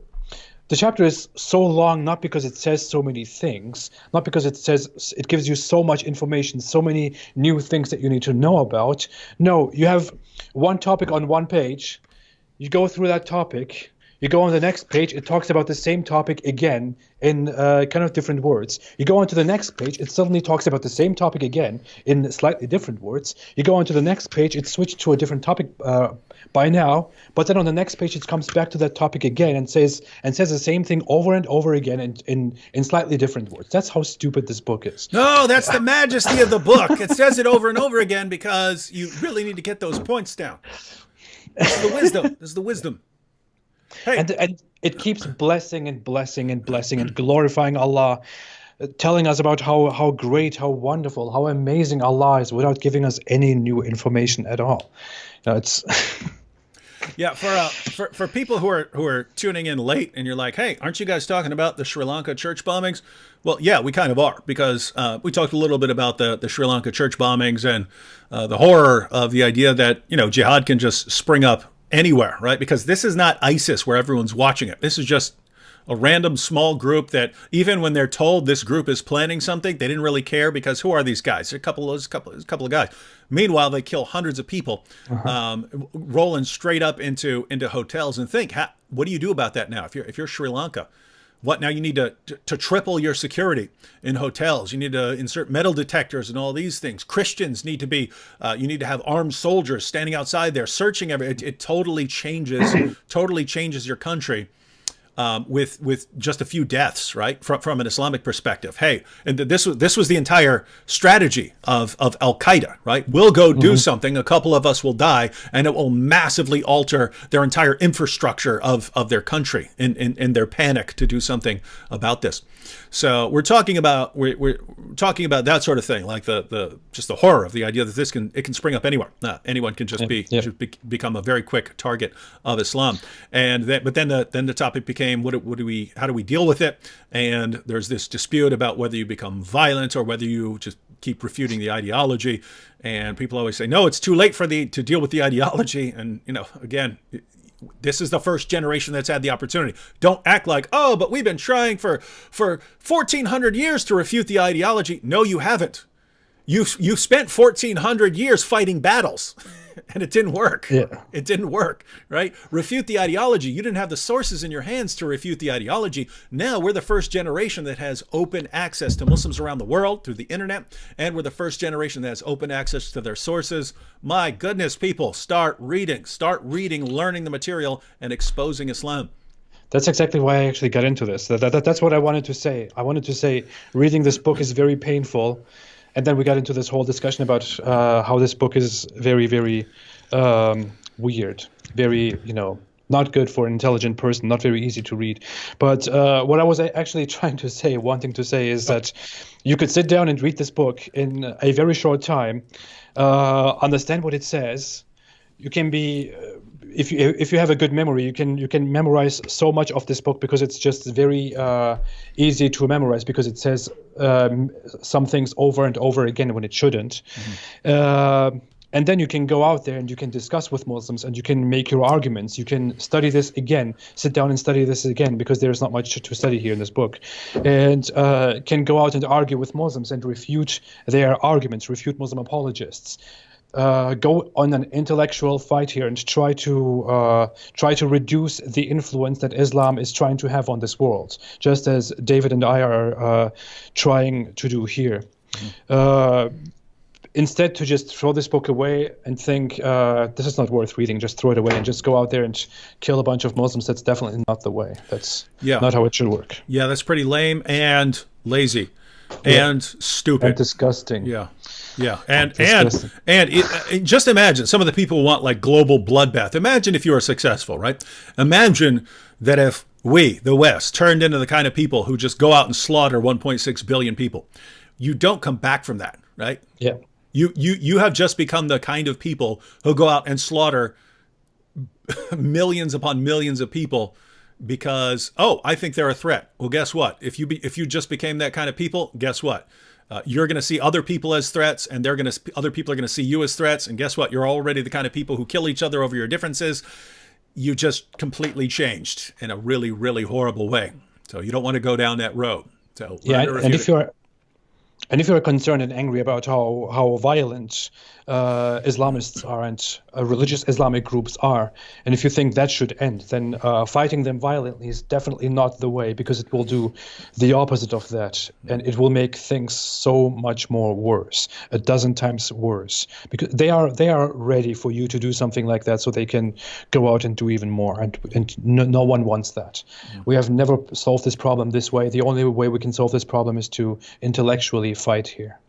The chapter is so long not because it says so many things, not because it gives you so much information, so many new things that you need to know about. No, you have one topic on one page. You go through that topic. You go on the next page, it talks about the same topic again in kind of different words. You go on to the next page, it suddenly talks about the same topic again in slightly different words. You go on to the next page, it switched to a different topic by now, but then on the next page it comes back to that topic again and says the same thing over and over again in slightly different words. That's how stupid this book is. No, that's the majesty of the book. It says it over and over again because you really need to get those points down. This is the wisdom. This is the wisdom. Hey. And it keeps blessing and blessing and blessing and glorifying Allah, telling us about how great, how wonderful, how amazing Allah is without giving us any new information at all. It's yeah, for people who are tuning in late and you're like, hey, aren't you guys talking about the Sri Lanka church bombings? Well, yeah, we kind of are, because we talked a little bit about the Sri Lanka church bombings and the horror of the idea that, jihad can just spring up anywhere, right? Because this is not ISIS where everyone's watching it. This is just a random small group that even when they're told this group is planning something, they didn't really care, because who are these guys? They're a couple of guys. Meanwhile, they kill hundreds of people, rolling straight up into hotels. And think, what do you do about that now? If you're Sri Lanka, what now? You need to triple your security in hotels. You need to insert metal detectors and all these things. Christians need to be. You need to have armed soldiers standing outside there searching It totally changes your country. with just a few deaths, right? From an Islamic perspective. Hey, and this was the entire strategy of Al Qaeda, right? We'll go do something, a couple of us will die, and it will massively alter their entire infrastructure of their country in their panic to do something about this. So we're talking about that sort of thing, like the just the horror of the idea that it can spring up anywhere. Anyone can just become a very quick target of Islam. But then the topic became how do we deal with it? And there's this dispute about whether you become violent or whether you just keep refuting the ideology. And people always say, no, it's too late to deal with the ideology. And again, this is the first generation that's had the opportunity. Don't act like, oh, but we've been trying for 1,400 years to refute the ideology. No, you haven't. You spent 1,400 years fighting battles, and it didn't work. Yeah. It didn't work, right? Refute the ideology. You didn't have the sources in your hands to refute the ideology. Now we're the first generation that has open access to Muslims around the world through the internet, and we're the first generation that has open access to their sources. My goodness, people, start reading, learning the material, and exposing Islam. That's exactly why I actually got into this. That's what I wanted to say. I wanted to say reading this book is very painful. And then we got into this whole discussion about how this book is very, very weird, very, not good for an intelligent person, not very easy to read. But what I was actually wanting to say is that you could sit down and read this book in a very short time, understand what it says. You can be, if you have a good memory, you can memorize so much of this book because it's just very easy to memorize because it says some things over and over again when it shouldn't. And then you can go out there and you can discuss with Muslims and you can make your arguments. You can study this again, sit down and study this again because there's not much to study here in this book. And can go out and argue with Muslims and refute their arguments, refute Muslim apologists. Go on an intellectual fight here and try to reduce the influence that Islam is trying to have on this world, just as David and I are trying to do here. Instead, to just throw this book away and think this is not worth reading, just throw it away and just go out there and kill a bunch of Muslims. That's definitely not the way. That's not how it should work. Yeah, that's pretty lame and lazy and stupid and disgusting. Yeah. And just imagine some of the people who want like global bloodbath. Imagine if you were successful, right? Imagine that if we, the West, turned into the kind of people who just go out and slaughter 1.6 billion people. You don't come back from that, right? Yeah. You have just become the kind of people who go out and slaughter millions upon millions of people because, I think they're a threat. Well, guess what? If you just became that kind of people, guess what? You're going to see other people as threats, and other people are going to see you as threats. And guess what? You're already the kind of people who kill each other over your differences. You just completely changed in a really, really horrible way. So you don't want to go down that road. So and if you're concerned and angry about how violent Islamists are and religious Islamic groups are, and if you think that should end, then fighting them violently is definitely not the way, because it will do the opposite of that, and it will make things so much more worse, a dozen times worse, because they are ready for you to do something like that so they can go out and do even more, and no one wants that. We have never solved this problem this way. The only way we can solve this problem is to intellectually fight here.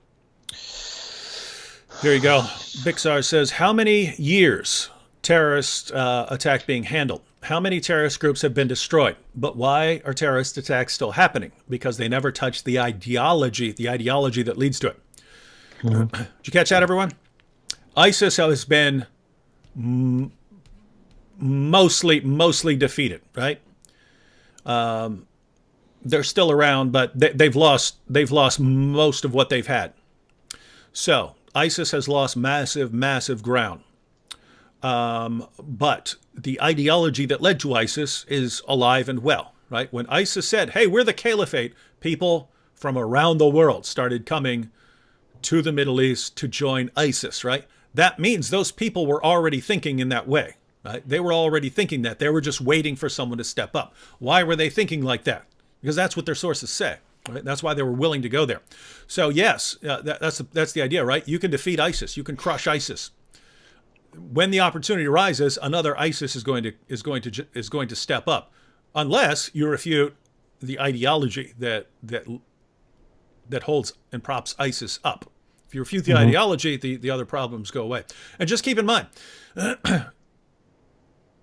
Here you go. Bixar says, how many years terrorist attack being handled? How many terrorist groups have been destroyed? But why are terrorist attacks still happening? Because they never touch the ideology that leads to it. Did you catch that, everyone? ISIS has been mostly defeated, right? They're still around, but they've lost most of what they've had. So ISIS has lost massive ground. But the ideology that led to ISIS is alive and well, right? When ISIS said, hey, we're the caliphate, people from around the world started coming to the Middle East to join ISIS, right? That means those people were already thinking in that way, right? They were already thinking that. They were just waiting for someone to step up. Why were they thinking like that? Because that's what their sources say. Right? That's why they were willing to go there. So yes, that's the idea, right? You can defeat ISIS. You can crush ISIS. When the opportunity arises, another ISIS is going to step up. unless you refute the ideology that holds and props ISIS up. If you refute the ideology, the other problems go away. And just keep in mind,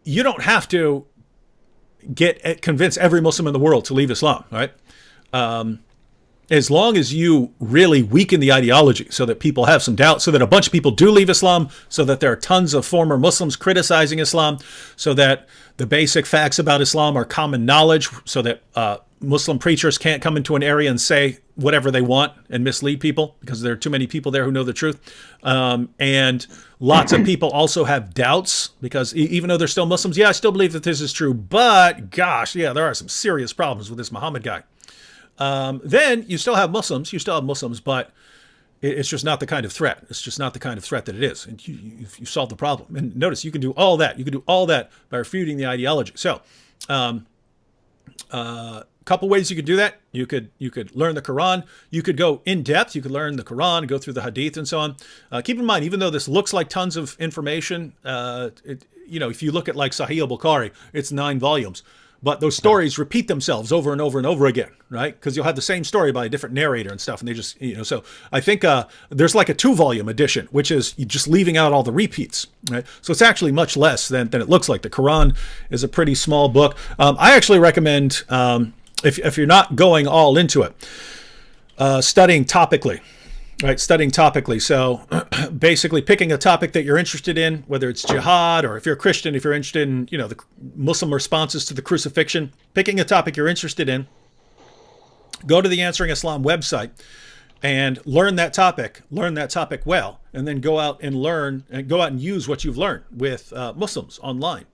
you don't have to convince every Muslim in the world to leave Islam, right? As long as you really weaken the ideology so that people have some doubt, so that a bunch of people do leave Islam, so that there are tons of former Muslims criticizing Islam, so that the basic facts about Islam are common knowledge, so that Muslim preachers can't come into an area and say whatever they want and mislead people because there are too many people there who know the truth. And lots of people also have doubts because even though they're still Muslims, yeah, I still believe that this is true, but gosh, yeah, there are some serious problems with this Muhammad guy. Then you still have Muslims, but it's just not the kind of threat. It's just not the kind of threat that it is. And you solve the problem. And notice you can do all that. You can do all that by refuting the ideology. So, couple ways you could do that. You could learn the Quran. You could go in depth. You could learn the Quran, go through the Hadith, and so on. Keep in mind, even though this looks like tons of information, if you look at like Sahih al-Bukhari, it's 9 volumes. But those stories repeat themselves over and over and over again, right? Because you'll have the same story by a different narrator and stuff. And they just, so I think there's like a 2-volume edition, which is just leaving out all the repeats, right? So it's actually much less than it looks like. The Quran is a pretty small book. I actually recommend, if you're not going all into it, studying topically. Right, studying topically. So basically picking a topic that you're interested in, whether it's jihad or if you're a Christian, if you're interested in, the Muslim responses to the crucifixion, picking a topic you're interested in, go to the Answering Islam website and learn that topic well, and then go out and use what you've learned with Muslims online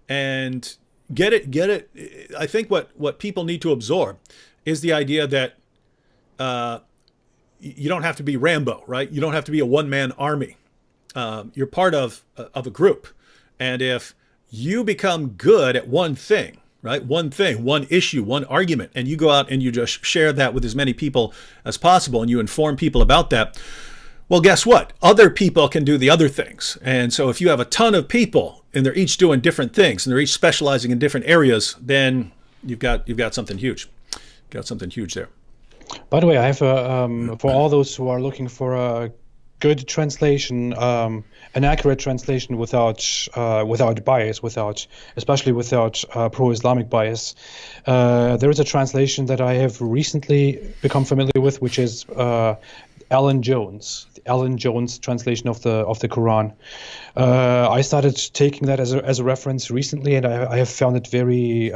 and get it. I think what people need to absorb is the idea that, you don't have to be Rambo, right? You don't have to be a one-man army. You're part of a group. And if you become good at one thing, right? One thing, one issue, one argument, and you go out and you just share that with as many people as possible and you inform people about that, well, guess what? Other people can do the other things. And so if you have a ton of people and they're each doing different things and they're each specializing in different areas, then you've got something huge. You've got something huge there. By the way, I have for all those who are looking for a good translation, an accurate translation without bias, especially without pro-Islamic bias. There is a translation that I have recently become familiar with, which is Alan Jones translation of the Quran. I started taking that as a reference recently, and I have found it very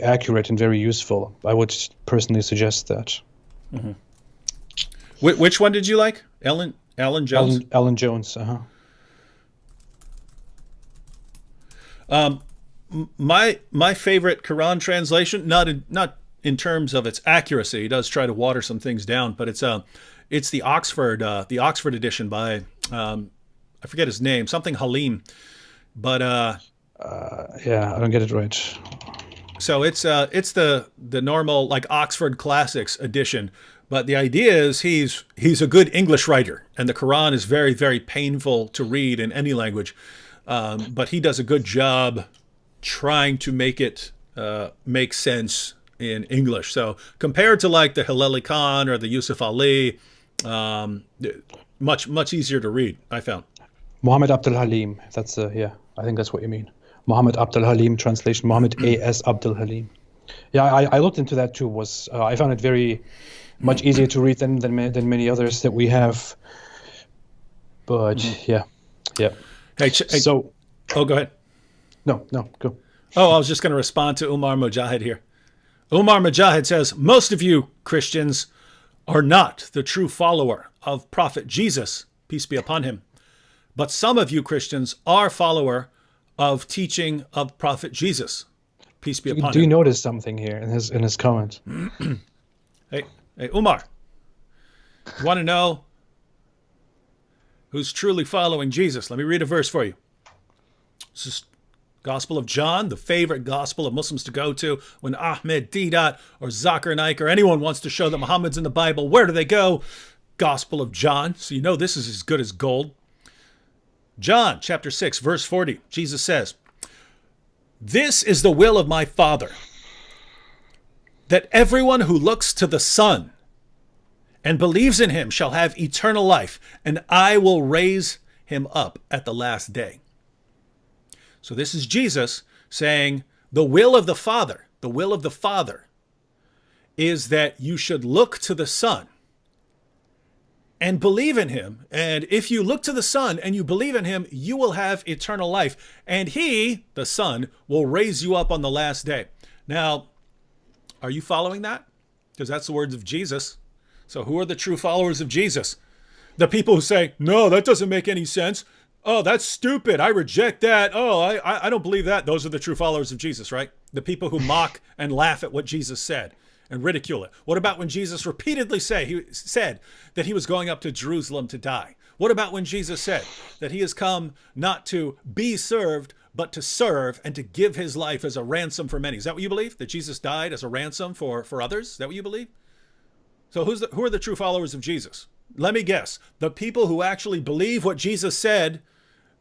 accurate and very useful. I would personally suggest that. Mm-hmm. Which one did you like? Alan Jones? Alan Jones, My favorite Quran translation, not in terms of its accuracy, he does try to water some things down, but it's the Oxford edition by I forget his name, something Halim, but yeah, I don't get it right. So it's the normal like Oxford Classics edition, but the idea is he's a good English writer, and the Quran is very, very painful to read in any language, but he does a good job trying to make it make sense in English. So compared to like the Hilali Khan or the Yusuf Ali, much easier to read, I found. Muhammad Abdul Halim. That's I think that's what you mean. Muhammad Abdul Halim translation. Muhammad A.S. Abdul Halim. Yeah, I looked into that too. I found it very much easier to read than many others that we have. But yeah. Hey, so, go ahead. No, go. Oh, I was just going to respond to Umar Mujahid here. Umar Mujahid says, most of you Christians are not the true follower of Prophet Jesus, peace be upon him. But some of you Christians are follower of teaching of Prophet Jesus, peace be upon him. Do you notice something here in his comment? Hey, Umar, you want to know who's truly following Jesus? Let me read a verse for you. This is Gospel of John, the favorite gospel of Muslims to go to when Ahmed Deedat or Zakir Naik or anyone wants to show that Muhammad's in the Bible. Where do they go? Gospel of John. So you know this is as good as gold. John chapter 6, verse 40, Jesus says, This is the will of my Father, that everyone who looks to the Son and believes in him shall have eternal life, and I will raise him up at the last day. So this is Jesus saying the will of the Father is that you should look to the Son and believe in him. And if you look to the Son and you believe in him, you will have eternal life. And he, the Son, will raise you up on the last day. Now, are you following that? Because that's the words of Jesus. So who are the true followers of Jesus? The people who say, no, that doesn't make any sense. Oh, that's stupid. I reject that. Oh, I don't believe that. Those are the true followers of Jesus, right? The people who mock and laugh at what Jesus said and ridicule it. What about when Jesus repeatedly said that he was going up to Jerusalem to die? What about when Jesus said that he has come not to be served, but to serve and to give his life as a ransom for many? Is that what you believe? That Jesus died as a ransom for others? Is that what you believe? So who are the true followers of Jesus? Let me guess. The people who actually believe what Jesus said,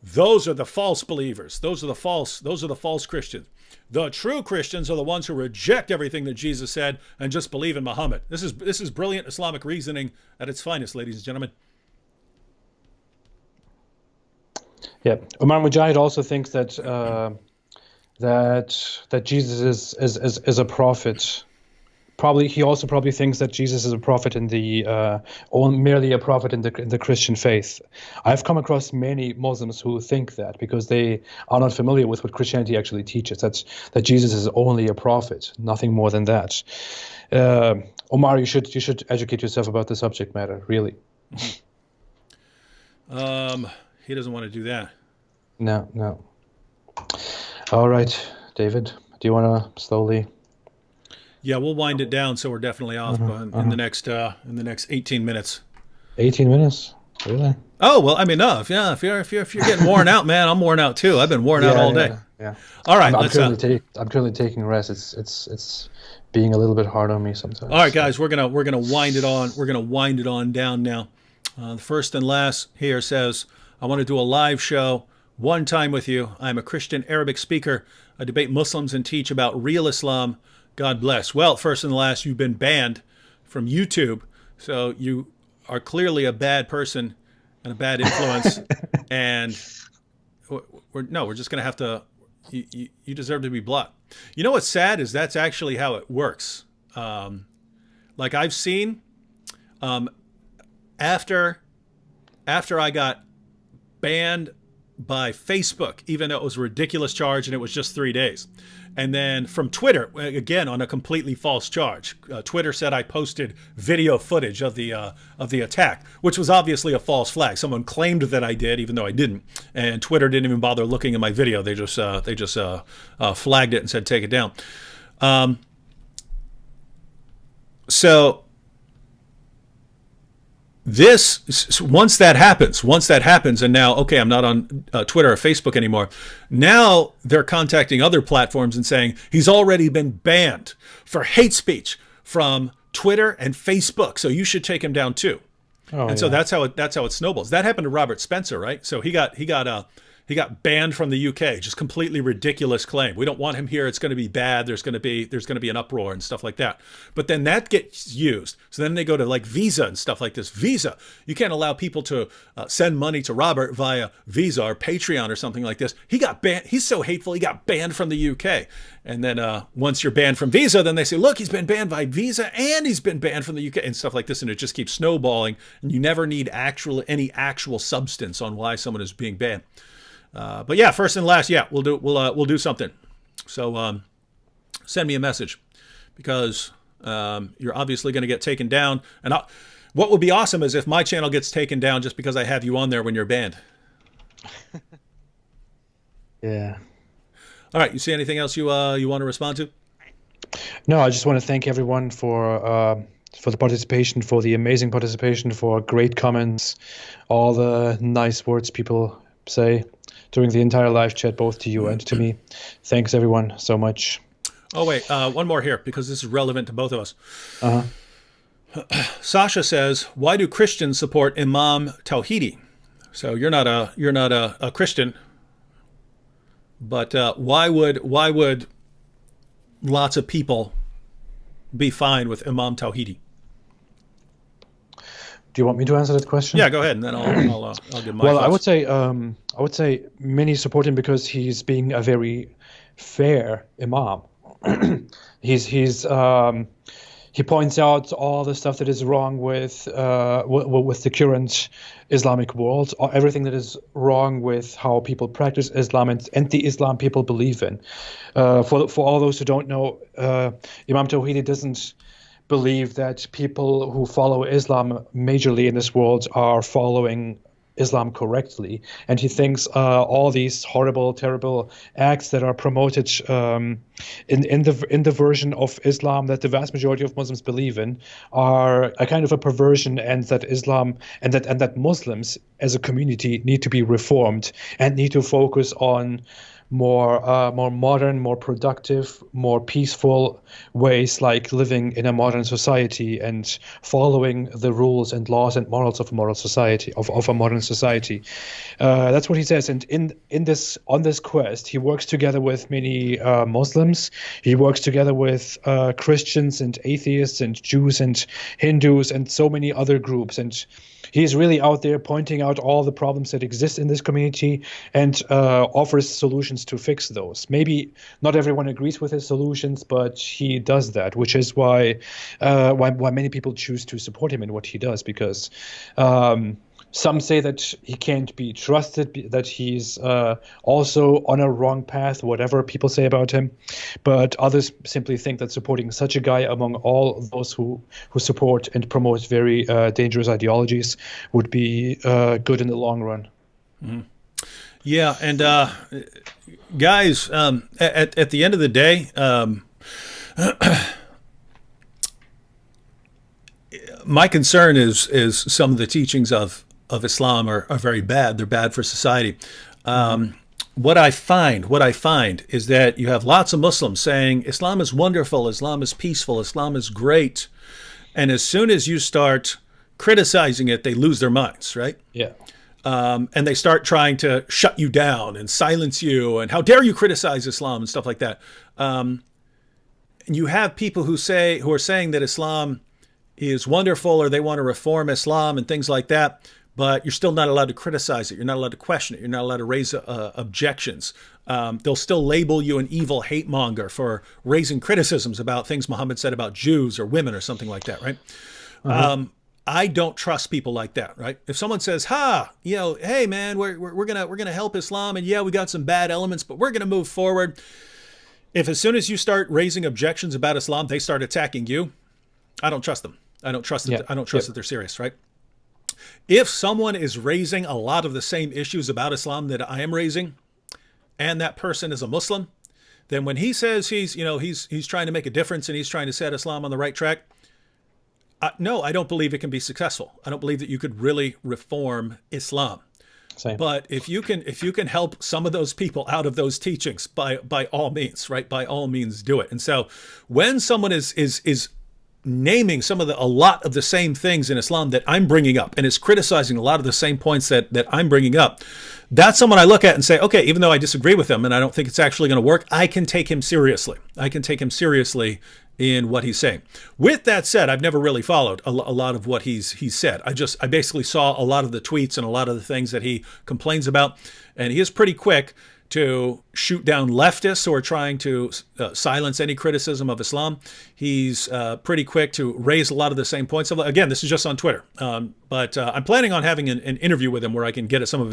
those are the false believers. Those are the false Christians. The true Christians are the ones who reject everything that Jesus said and just believe in Muhammad. This is brilliant Islamic reasoning at its finest, ladies and gentlemen. Yeah, Umar Mujahid also thinks that that Jesus is a prophet. He also probably thinks that Jesus is a prophet in the merely a prophet in the Christian faith. I've come across many Muslims who think that because they are not familiar with what Christianity actually teaches. That Jesus is only a prophet, nothing more than that. Omar, you should educate yourself about the subject matter, really. He doesn't want to do that. No. All right, David, do you want to slowly? Yeah, we'll wind it down, so we're definitely off in the next 18 minutes. 18 minutes, really? Oh well, I mean, no. If you're getting worn out, man, I'm worn out too. I've been worn out all day. Yeah. All right, I'm currently taking rest. It's being a little bit hard on me sometimes. All right, guys, we're gonna wind it on. We're gonna wind it on down now. The first and last here says, I want to do a live show one time with you. I'm a Christian Arabic speaker. I debate Muslims and teach about real Islam. God bless. Well, first and last, you've been banned from YouTube, so you are clearly a bad person and a bad influence. And we're just going to have to. You deserve to be blocked. You know what's sad is that's actually how it works. Like I've seen, after I got banned by Facebook, even though it was a ridiculous charge and it was just 3 days. And then from Twitter, again, on a completely false charge. Twitter said I posted video footage of the attack, which was obviously a false flag. Someone claimed that I did, even though I didn't. And Twitter didn't even bother looking at my video. They just flagged it and said take it down. So once that happens, and now, okay, I'm not on Twitter or Facebook anymore. Now they're contacting other platforms and saying he's already been banned for hate speech from Twitter and Facebook, so you should take him down too. So that's how it snowballs. That happened to Robert Spencer, right? So he got banned from the UK. Just completely ridiculous claim. We don't want him here. It's going to be bad. There's going to be an uproar and stuff like that. But then that gets used. So then they go to like Visa and stuff like this. Visa, you can't allow people to send money to Robert via Visa or Patreon or something like this. He got banned. He's so hateful. He got banned from the UK. And then once you're banned from Visa, then they say, look, he's been banned by Visa and he's been banned from the UK and stuff like this. And it just keeps snowballing. And you never need any actual substance on why someone is being banned. But yeah, first and last, yeah, we'll do something. So send me a message because you're obviously going to get taken down. And what would be awesome is if my channel gets taken down just because I have you on there when you're banned. Yeah. All right. You see anything else you want to respond to? No, I just want to thank everyone for the participation, for the amazing participation, for great comments, all the nice words people say during the entire live chat, both to you and to me. Thanks, everyone, so much. Oh, wait, one more here, because this is relevant to both of us. Sasha says, why do Christians support Imam Tawhidi? So you're not a Christian. But why would lots of people be fine with Imam Tawhidi? Do you want me to answer that question? Yeah, go ahead, and then I'll give my Well, thoughts. I would say many support him because he's being a very fair imam. He's he points out all the stuff that is wrong with the current Islamic world, or everything that is wrong with how people practice Islam and the Islam people believe in. For all those who don't know, Imam Tawhidi doesn't believe that people who follow Islam majorly in this world are following Islam correctly, and he thinks all these horrible, terrible acts that are promoted in the version of Islam that the vast majority of Muslims believe in are a kind of a perversion, and that Islam and that Muslims as a community need to be reformed and need to focus on more modern, more productive, more peaceful ways, like living in a modern society and following the rules and laws and morals of a moral society, of a modern society. That's what he says. And in this on this quest, he works together with many Muslims. He works together with Christians and atheists and Jews and Hindus and so many other groups. And he's really out there pointing out all the problems that exist in this community and offers solutions to fix those. Maybe not everyone agrees with his solutions, but he does that, which is why many people choose to support him in what he does, because some say that he can't be trusted, that he's also on a wrong path, whatever people say about him. But others simply think that supporting such a guy among all those who support and promote very dangerous ideologies would be good in the long run. Mm-hmm. Yeah, and guys, at the end of the day, my concern is some of the teachings of Islam are very bad. They're bad for society. What I find is that you have lots of Muslims saying Islam is wonderful, Islam is peaceful, Islam is great, and as soon as you start criticizing it, they lose their minds, right? Yeah. And they start trying to shut you down and silence you, and how dare you criticize Islam and stuff like that. And you have people who are saying that Islam is wonderful, or they want to reform Islam and things like that, but you're still not allowed to criticize it. You're not allowed to question it. You're not allowed to raise objections. They'll still label you an evil hate monger for raising criticisms about things Muhammad said about Jews or women or something like that, right? I don't trust people like that, right? If someone says, hey man, we're gonna help Islam, and yeah, we got some bad elements, but we're gonna move forward. If as soon as you start raising objections about Islam, they start attacking you, I don't trust them. I don't trust that. I don't trust that they're serious, right? If someone is raising a lot of the same issues about Islam that I am raising, and that person is a Muslim, then when he says he's trying to make a difference and he's trying to set Islam on the right track, no, I don't believe it can be successful. I don't believe that you could really reform Islam. Same. But if you can help some of those people out of those teachings, by all means, right? By all means, do it. And so, when someone is naming a lot of the same things in Islam that I'm bringing up, and is criticizing a lot of the same points that I'm bringing up, that's someone I look at and say, okay, even though I disagree with him and I don't think it's actually going to work, I can take him seriously. I can take him seriously in what he's saying. With that said, I've never really followed a lot of what he's said. I basically saw a lot of the tweets and a lot of the things that he complains about, and he is pretty quick to shoot down leftists who are trying to silence any criticism of Islam. He's pretty quick to raise a lot of the same points. Again, this is just on Twitter, but I'm planning on having an interview with him where I can get a little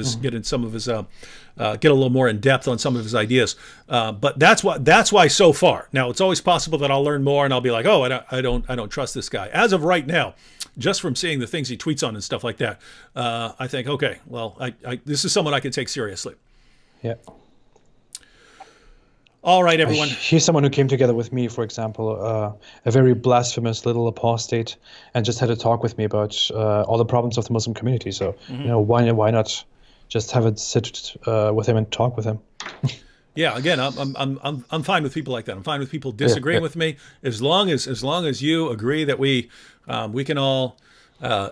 more in depth on some of his ideas. But that's why so far. Now, it's always possible that I'll learn more and I'll be like, oh, I don't trust this guy. As of right now, just from seeing the things he tweets on and stuff like that, I think, okay, well, this is someone I can take seriously. Yeah. All right, everyone. He's someone who came together with me, for example, a very blasphemous little apostate, and just had a talk with me about all the problems of the Muslim community. So, why not just have a sit with him and talk with him? Yeah, again, I'm fine with people like that. I'm fine with people disagreeing with me, as long as you agree that we can all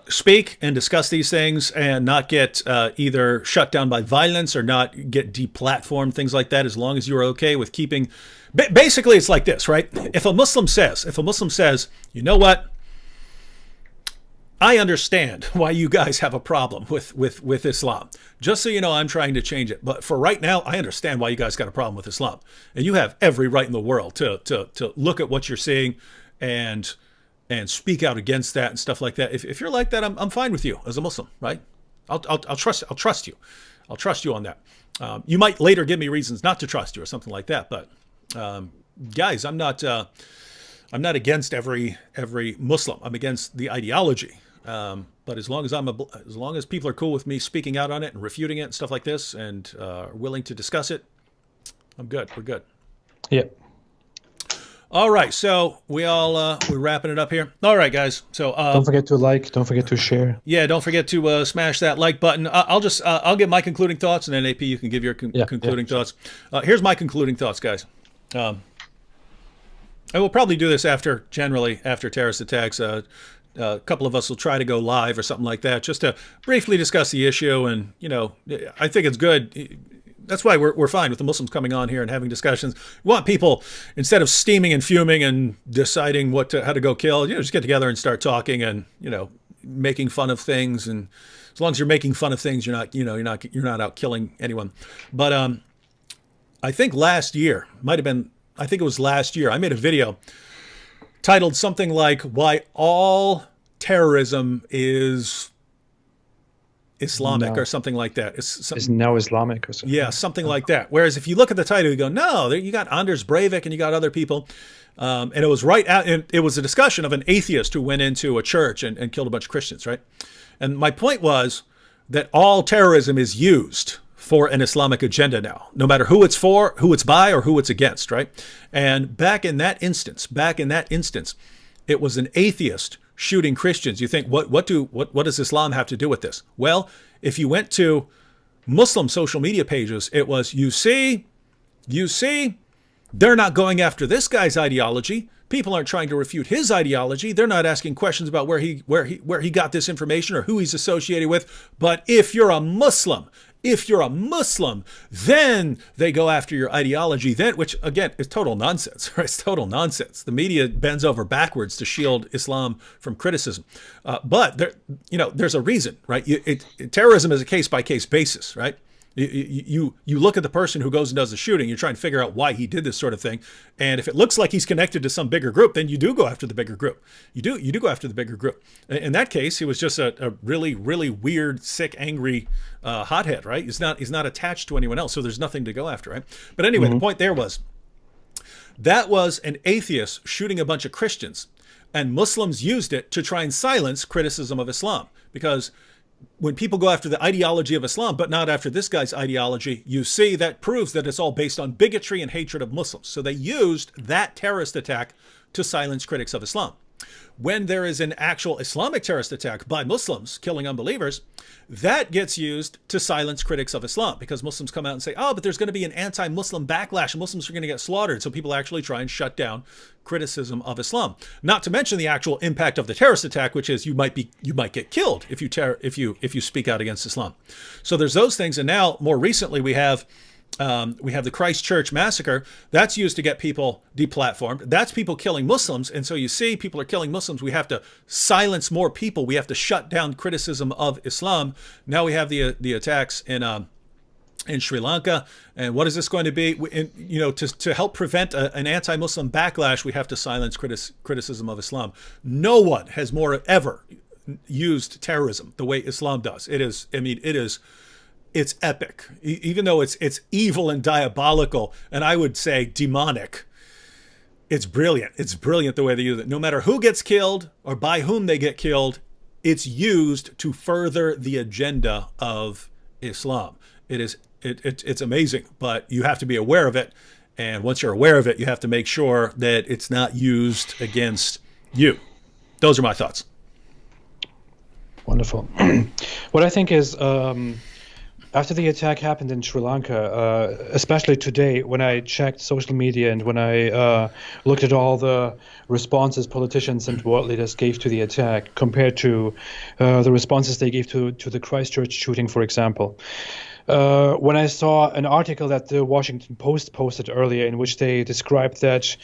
speak and discuss these things and not get either shut down by violence or not get deplatformed, things like that, as long as you're okay with keeping. Basically, it's like this, right? If a Muslim says, you know what? I understand why you guys have a problem with Islam. Just so you know, I'm trying to change it. But for right now, I understand why you guys got a problem with Islam. And you have every right in the world to look at what you're seeing and speak out against that and stuff like that. If you're like that, I'm fine with you as a Muslim, right? I'll trust you. I'll trust you on that. You might later give me reasons not to trust you or something like that. But guys, I'm not against every Muslim. I'm against the ideology. But as long as people are cool with me speaking out on it and refuting it and stuff like this and are willing to discuss it, I'm good. We're good. Yeah. All right. So we're wrapping it up here. All right, guys. So don't forget to like. Don't forget to share. Yeah. Don't forget to smash that like button. I'll give my concluding thoughts, and then AP, you can give your concluding thoughts. Here's my concluding thoughts, guys. I will probably do this after terrorist attacks. A couple of us will try to go live or something like that, just to briefly discuss the issue. And I think it's good. That's why we're fine with the Muslims coming on here and having discussions. We want people, instead of steaming and fuming and deciding how to go kill, just get together and start talking and making fun of things. And as long as you're making fun of things, you're not out killing anyone. But I think last year I think it was last year, I made a video titled something like "Why All Terrorism is Islamic" or something like that. Is now Islamic or something. Yeah, something like that. Whereas if you look at the title, you go, no, you got Anders Breivik and you got other people. And it was it was a discussion of an atheist who went into a church and killed a bunch of Christians, right? And my point was that all terrorism is used for an Islamic agenda now, no matter who it's for, who it's by, or who it's against, right? And back in that instance, it was an atheist shooting Christians. You think, what does Islam have to do with this? Well, if you went to Muslim social media pages, it was, you see, they're not going after this guy's ideology. People aren't trying to refute his ideology. They're not asking questions about where he got this information or who he's associated with. But if you're a Muslim, then they go after your ideology, which again is total nonsense, right? It's total nonsense. The media bends over backwards to shield Islam from criticism. But there's a reason, right? Terrorism is a case-by-case basis, right? You look at the person who goes and does the shooting, you're trying to figure out why he did this sort of thing. And if it looks like he's connected to some bigger group, then you do go after the bigger group. You do go after the bigger group. In that case, he was just a really, really weird, sick, angry hothead, right? He's not attached to anyone else, so there's nothing to go after, right? But anyway, The point there was, that was an atheist shooting a bunch of Christians, and Muslims used it to try and silence criticism of Islam. Because when people go after the ideology of Islam, but not after this guy's ideology, you see that proves that it's all based on bigotry and hatred of Muslims. So they used that terrorist attack to silence critics of Islam. When there is an actual Islamic terrorist attack by Muslims killing unbelievers, that gets used to silence critics of Islam, because Muslims come out and say, oh, but there's going to be an anti-Muslim backlash and Muslims are going to get slaughtered. So people actually try and shut down criticism of Islam. Not to mention the actual impact of the terrorist attack, which is you might get killed if you speak out against Islam. So there's those things. And now more recently we have the Christchurch massacre. That's used to get people deplatformed. That's people killing Muslims. And so you see, people are killing Muslims. We have to silence more people. We have to shut down criticism of Islam. Now we have the attacks in Sri Lanka. And what is this going to be? To help prevent an anti-Muslim backlash, we have to silence criticism of Islam. No one has more ever used terrorism the way Islam does. It's epic, even though it's evil and diabolical, and I would say demonic. It's brilliant. It's brilliant the way they use it. No matter who gets killed or by whom they get killed, it's used to further the agenda of Islam. It's amazing, but you have to be aware of it. And once you're aware of it, you have to make sure that it's not used against you. Those are my thoughts. Wonderful. What I think is, After the attack happened in Sri Lanka, especially today, when I checked social media and when I looked at all the responses politicians and world leaders gave to the attack compared to the responses they gave to the Christchurch shooting, for example, when I saw an article that the Washington Post posted earlier in which they described that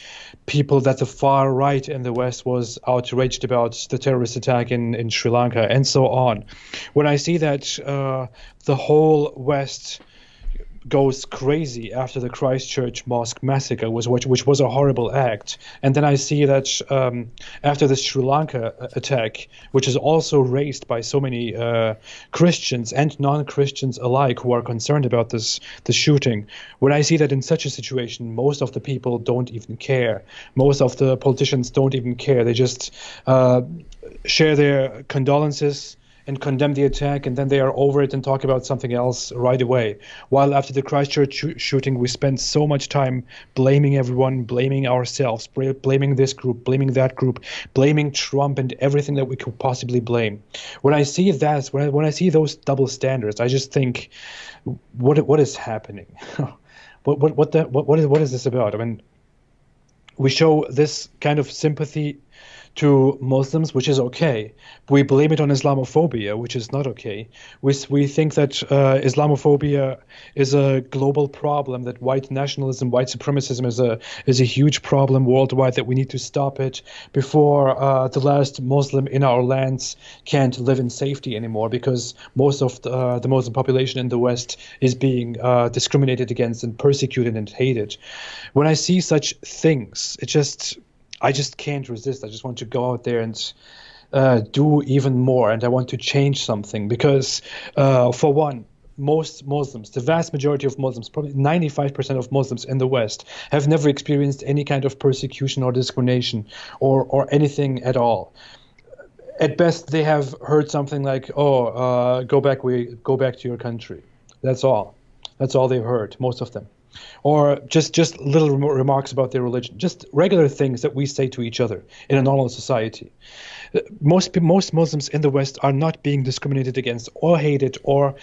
the far right in the West was outraged about the terrorist attack in Sri Lanka and so on. When I see that the whole West goes crazy after the Christchurch mosque massacre, which was a horrible act. And then I see that after the Sri Lanka attack, which is also raised by so many Christians and non-Christians alike who are concerned about the shooting, when I see that in such a situation, most of the people don't even care. Most of the politicians don't even care. They just share their condolences and condemn the attack, and then they are over it and talk about something else right away. While after the Christchurch shooting, we spent so much time blaming everyone, blaming ourselves, blaming this group, blaming that group, blaming Trump and everything that we could possibly blame. When I see that, when I see those double standards, I just think, what is happening? What is this about? I mean, we show this kind of sympathy to Muslims, which is okay. We blame it on Islamophobia, which is not okay. We think that Islamophobia is a global problem, that white nationalism, white supremacism is a huge problem worldwide, that we need to stop it before the last Muslim in our lands can't live in safety anymore, because most of the Muslim population in the West is being discriminated against and persecuted and hated. When I see such things, I just can't resist. I just want to go out there and do even more, and I want to change something because, for one, most Muslims, the vast majority of Muslims, probably 95% of Muslims in the West, have never experienced any kind of persecution or discrimination or anything at all. At best, they have heard something like, go back to your country. That's all. That's all they've heard, most of them. Or just little remarks about their religion, just regular things that we say to each other in a normal society. Most Muslims in the West are not being discriminated against or hated or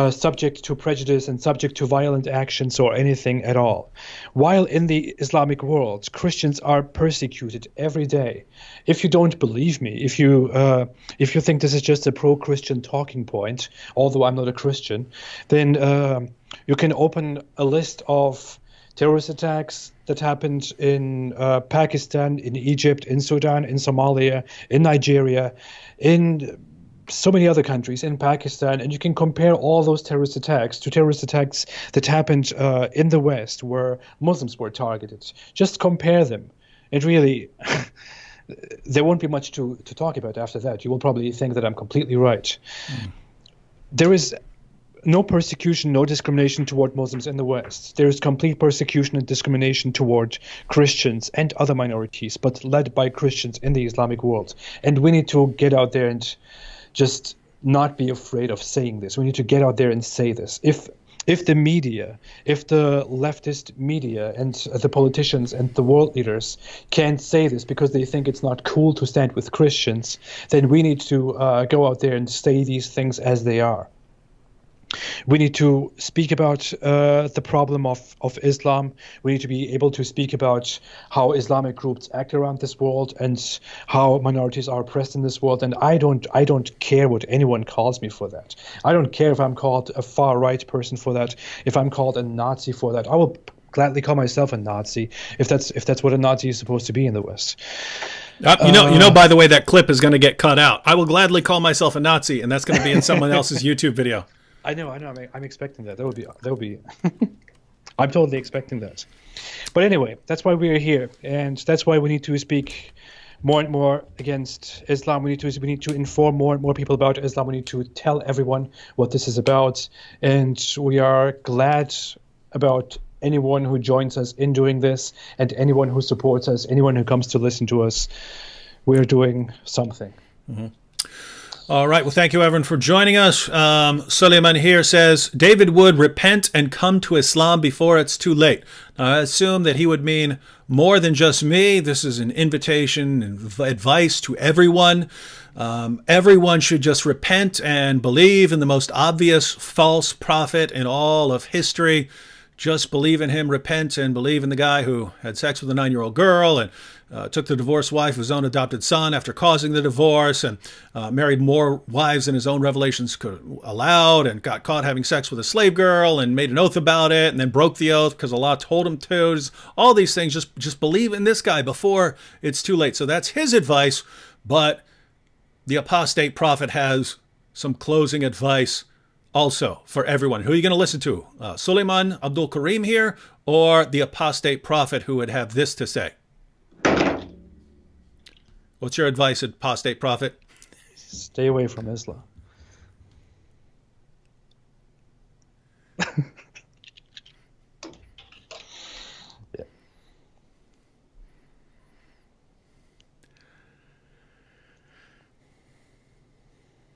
subject to prejudice and subject to violent actions or anything at all. While in the Islamic world, Christians are persecuted every day. If you don't believe me, if you think this is just a pro-Christian talking point, although I'm not a Christian, then you can open a list of terrorist attacks that happened in Pakistan, in Egypt, in Sudan, in Somalia, in Nigeria, in so many other countries, in Pakistan, and you can compare all those terrorist attacks to terrorist attacks that happened in the West where Muslims were targeted. Just compare them. And really, there won't be much to talk about after that. You will probably think that I'm completely right. There is no persecution, no discrimination toward Muslims in the West. There is complete persecution and discrimination toward Christians and other minorities, but led by Christians in the Islamic world. And we need to get out there and just not be afraid of saying this. We need to get out there and say this. If the media, if the leftist media and the politicians and the world leaders can't say this because they think it's not cool to stand with Christians, then we need to go out there and say these things as they are. We need to speak about the problem of Islam. We need to be able to speak about how Islamic groups act around this world and how minorities are oppressed in this world. And I don't care what anyone calls me for that. I don't care if I'm called a far-right person for that, if I'm called a Nazi for that. I will gladly call myself a Nazi if that's what a Nazi is supposed to be in the West. You know. By the way, that clip is going to get cut out. I will gladly call myself a Nazi, and that's going to be in someone else's YouTube video. I know. I'm expecting that. That would be. I'm totally expecting that. But anyway, that's why we're here, and that's why we need to speak more and more against Islam. We need to inform more and more people about Islam. We need to tell everyone what this is about, and we are glad about anyone who joins us in doing this, and anyone who supports us, anyone who comes to listen to us. We're doing something. Mm-hmm. All right. Well, thank you, everyone, for joining us. Suleiman here says David would repent and come to Islam before it's too late. Now, I assume that he would mean more than just me. This is an invitation and advice to everyone. Everyone should just repent and believe in the most obvious false prophet in all of history. Just believe in him, repent, and believe in the guy who had sex with a 9-year-old girl and took the divorced wife of his own adopted son after causing the divorce, and married more wives than his own revelations could allowed, and got caught having sex with a slave girl and made an oath about it, and then broke the oath because Allah told him to. Just all these things. Just believe in this guy before it's too late. So that's his advice. But the apostate prophet has some closing advice also for everyone. Who are you going to listen to? Suleiman Abdul Karim here, or the apostate prophet who would have this to say? What's your advice, apostate prophet? Stay away from Islam.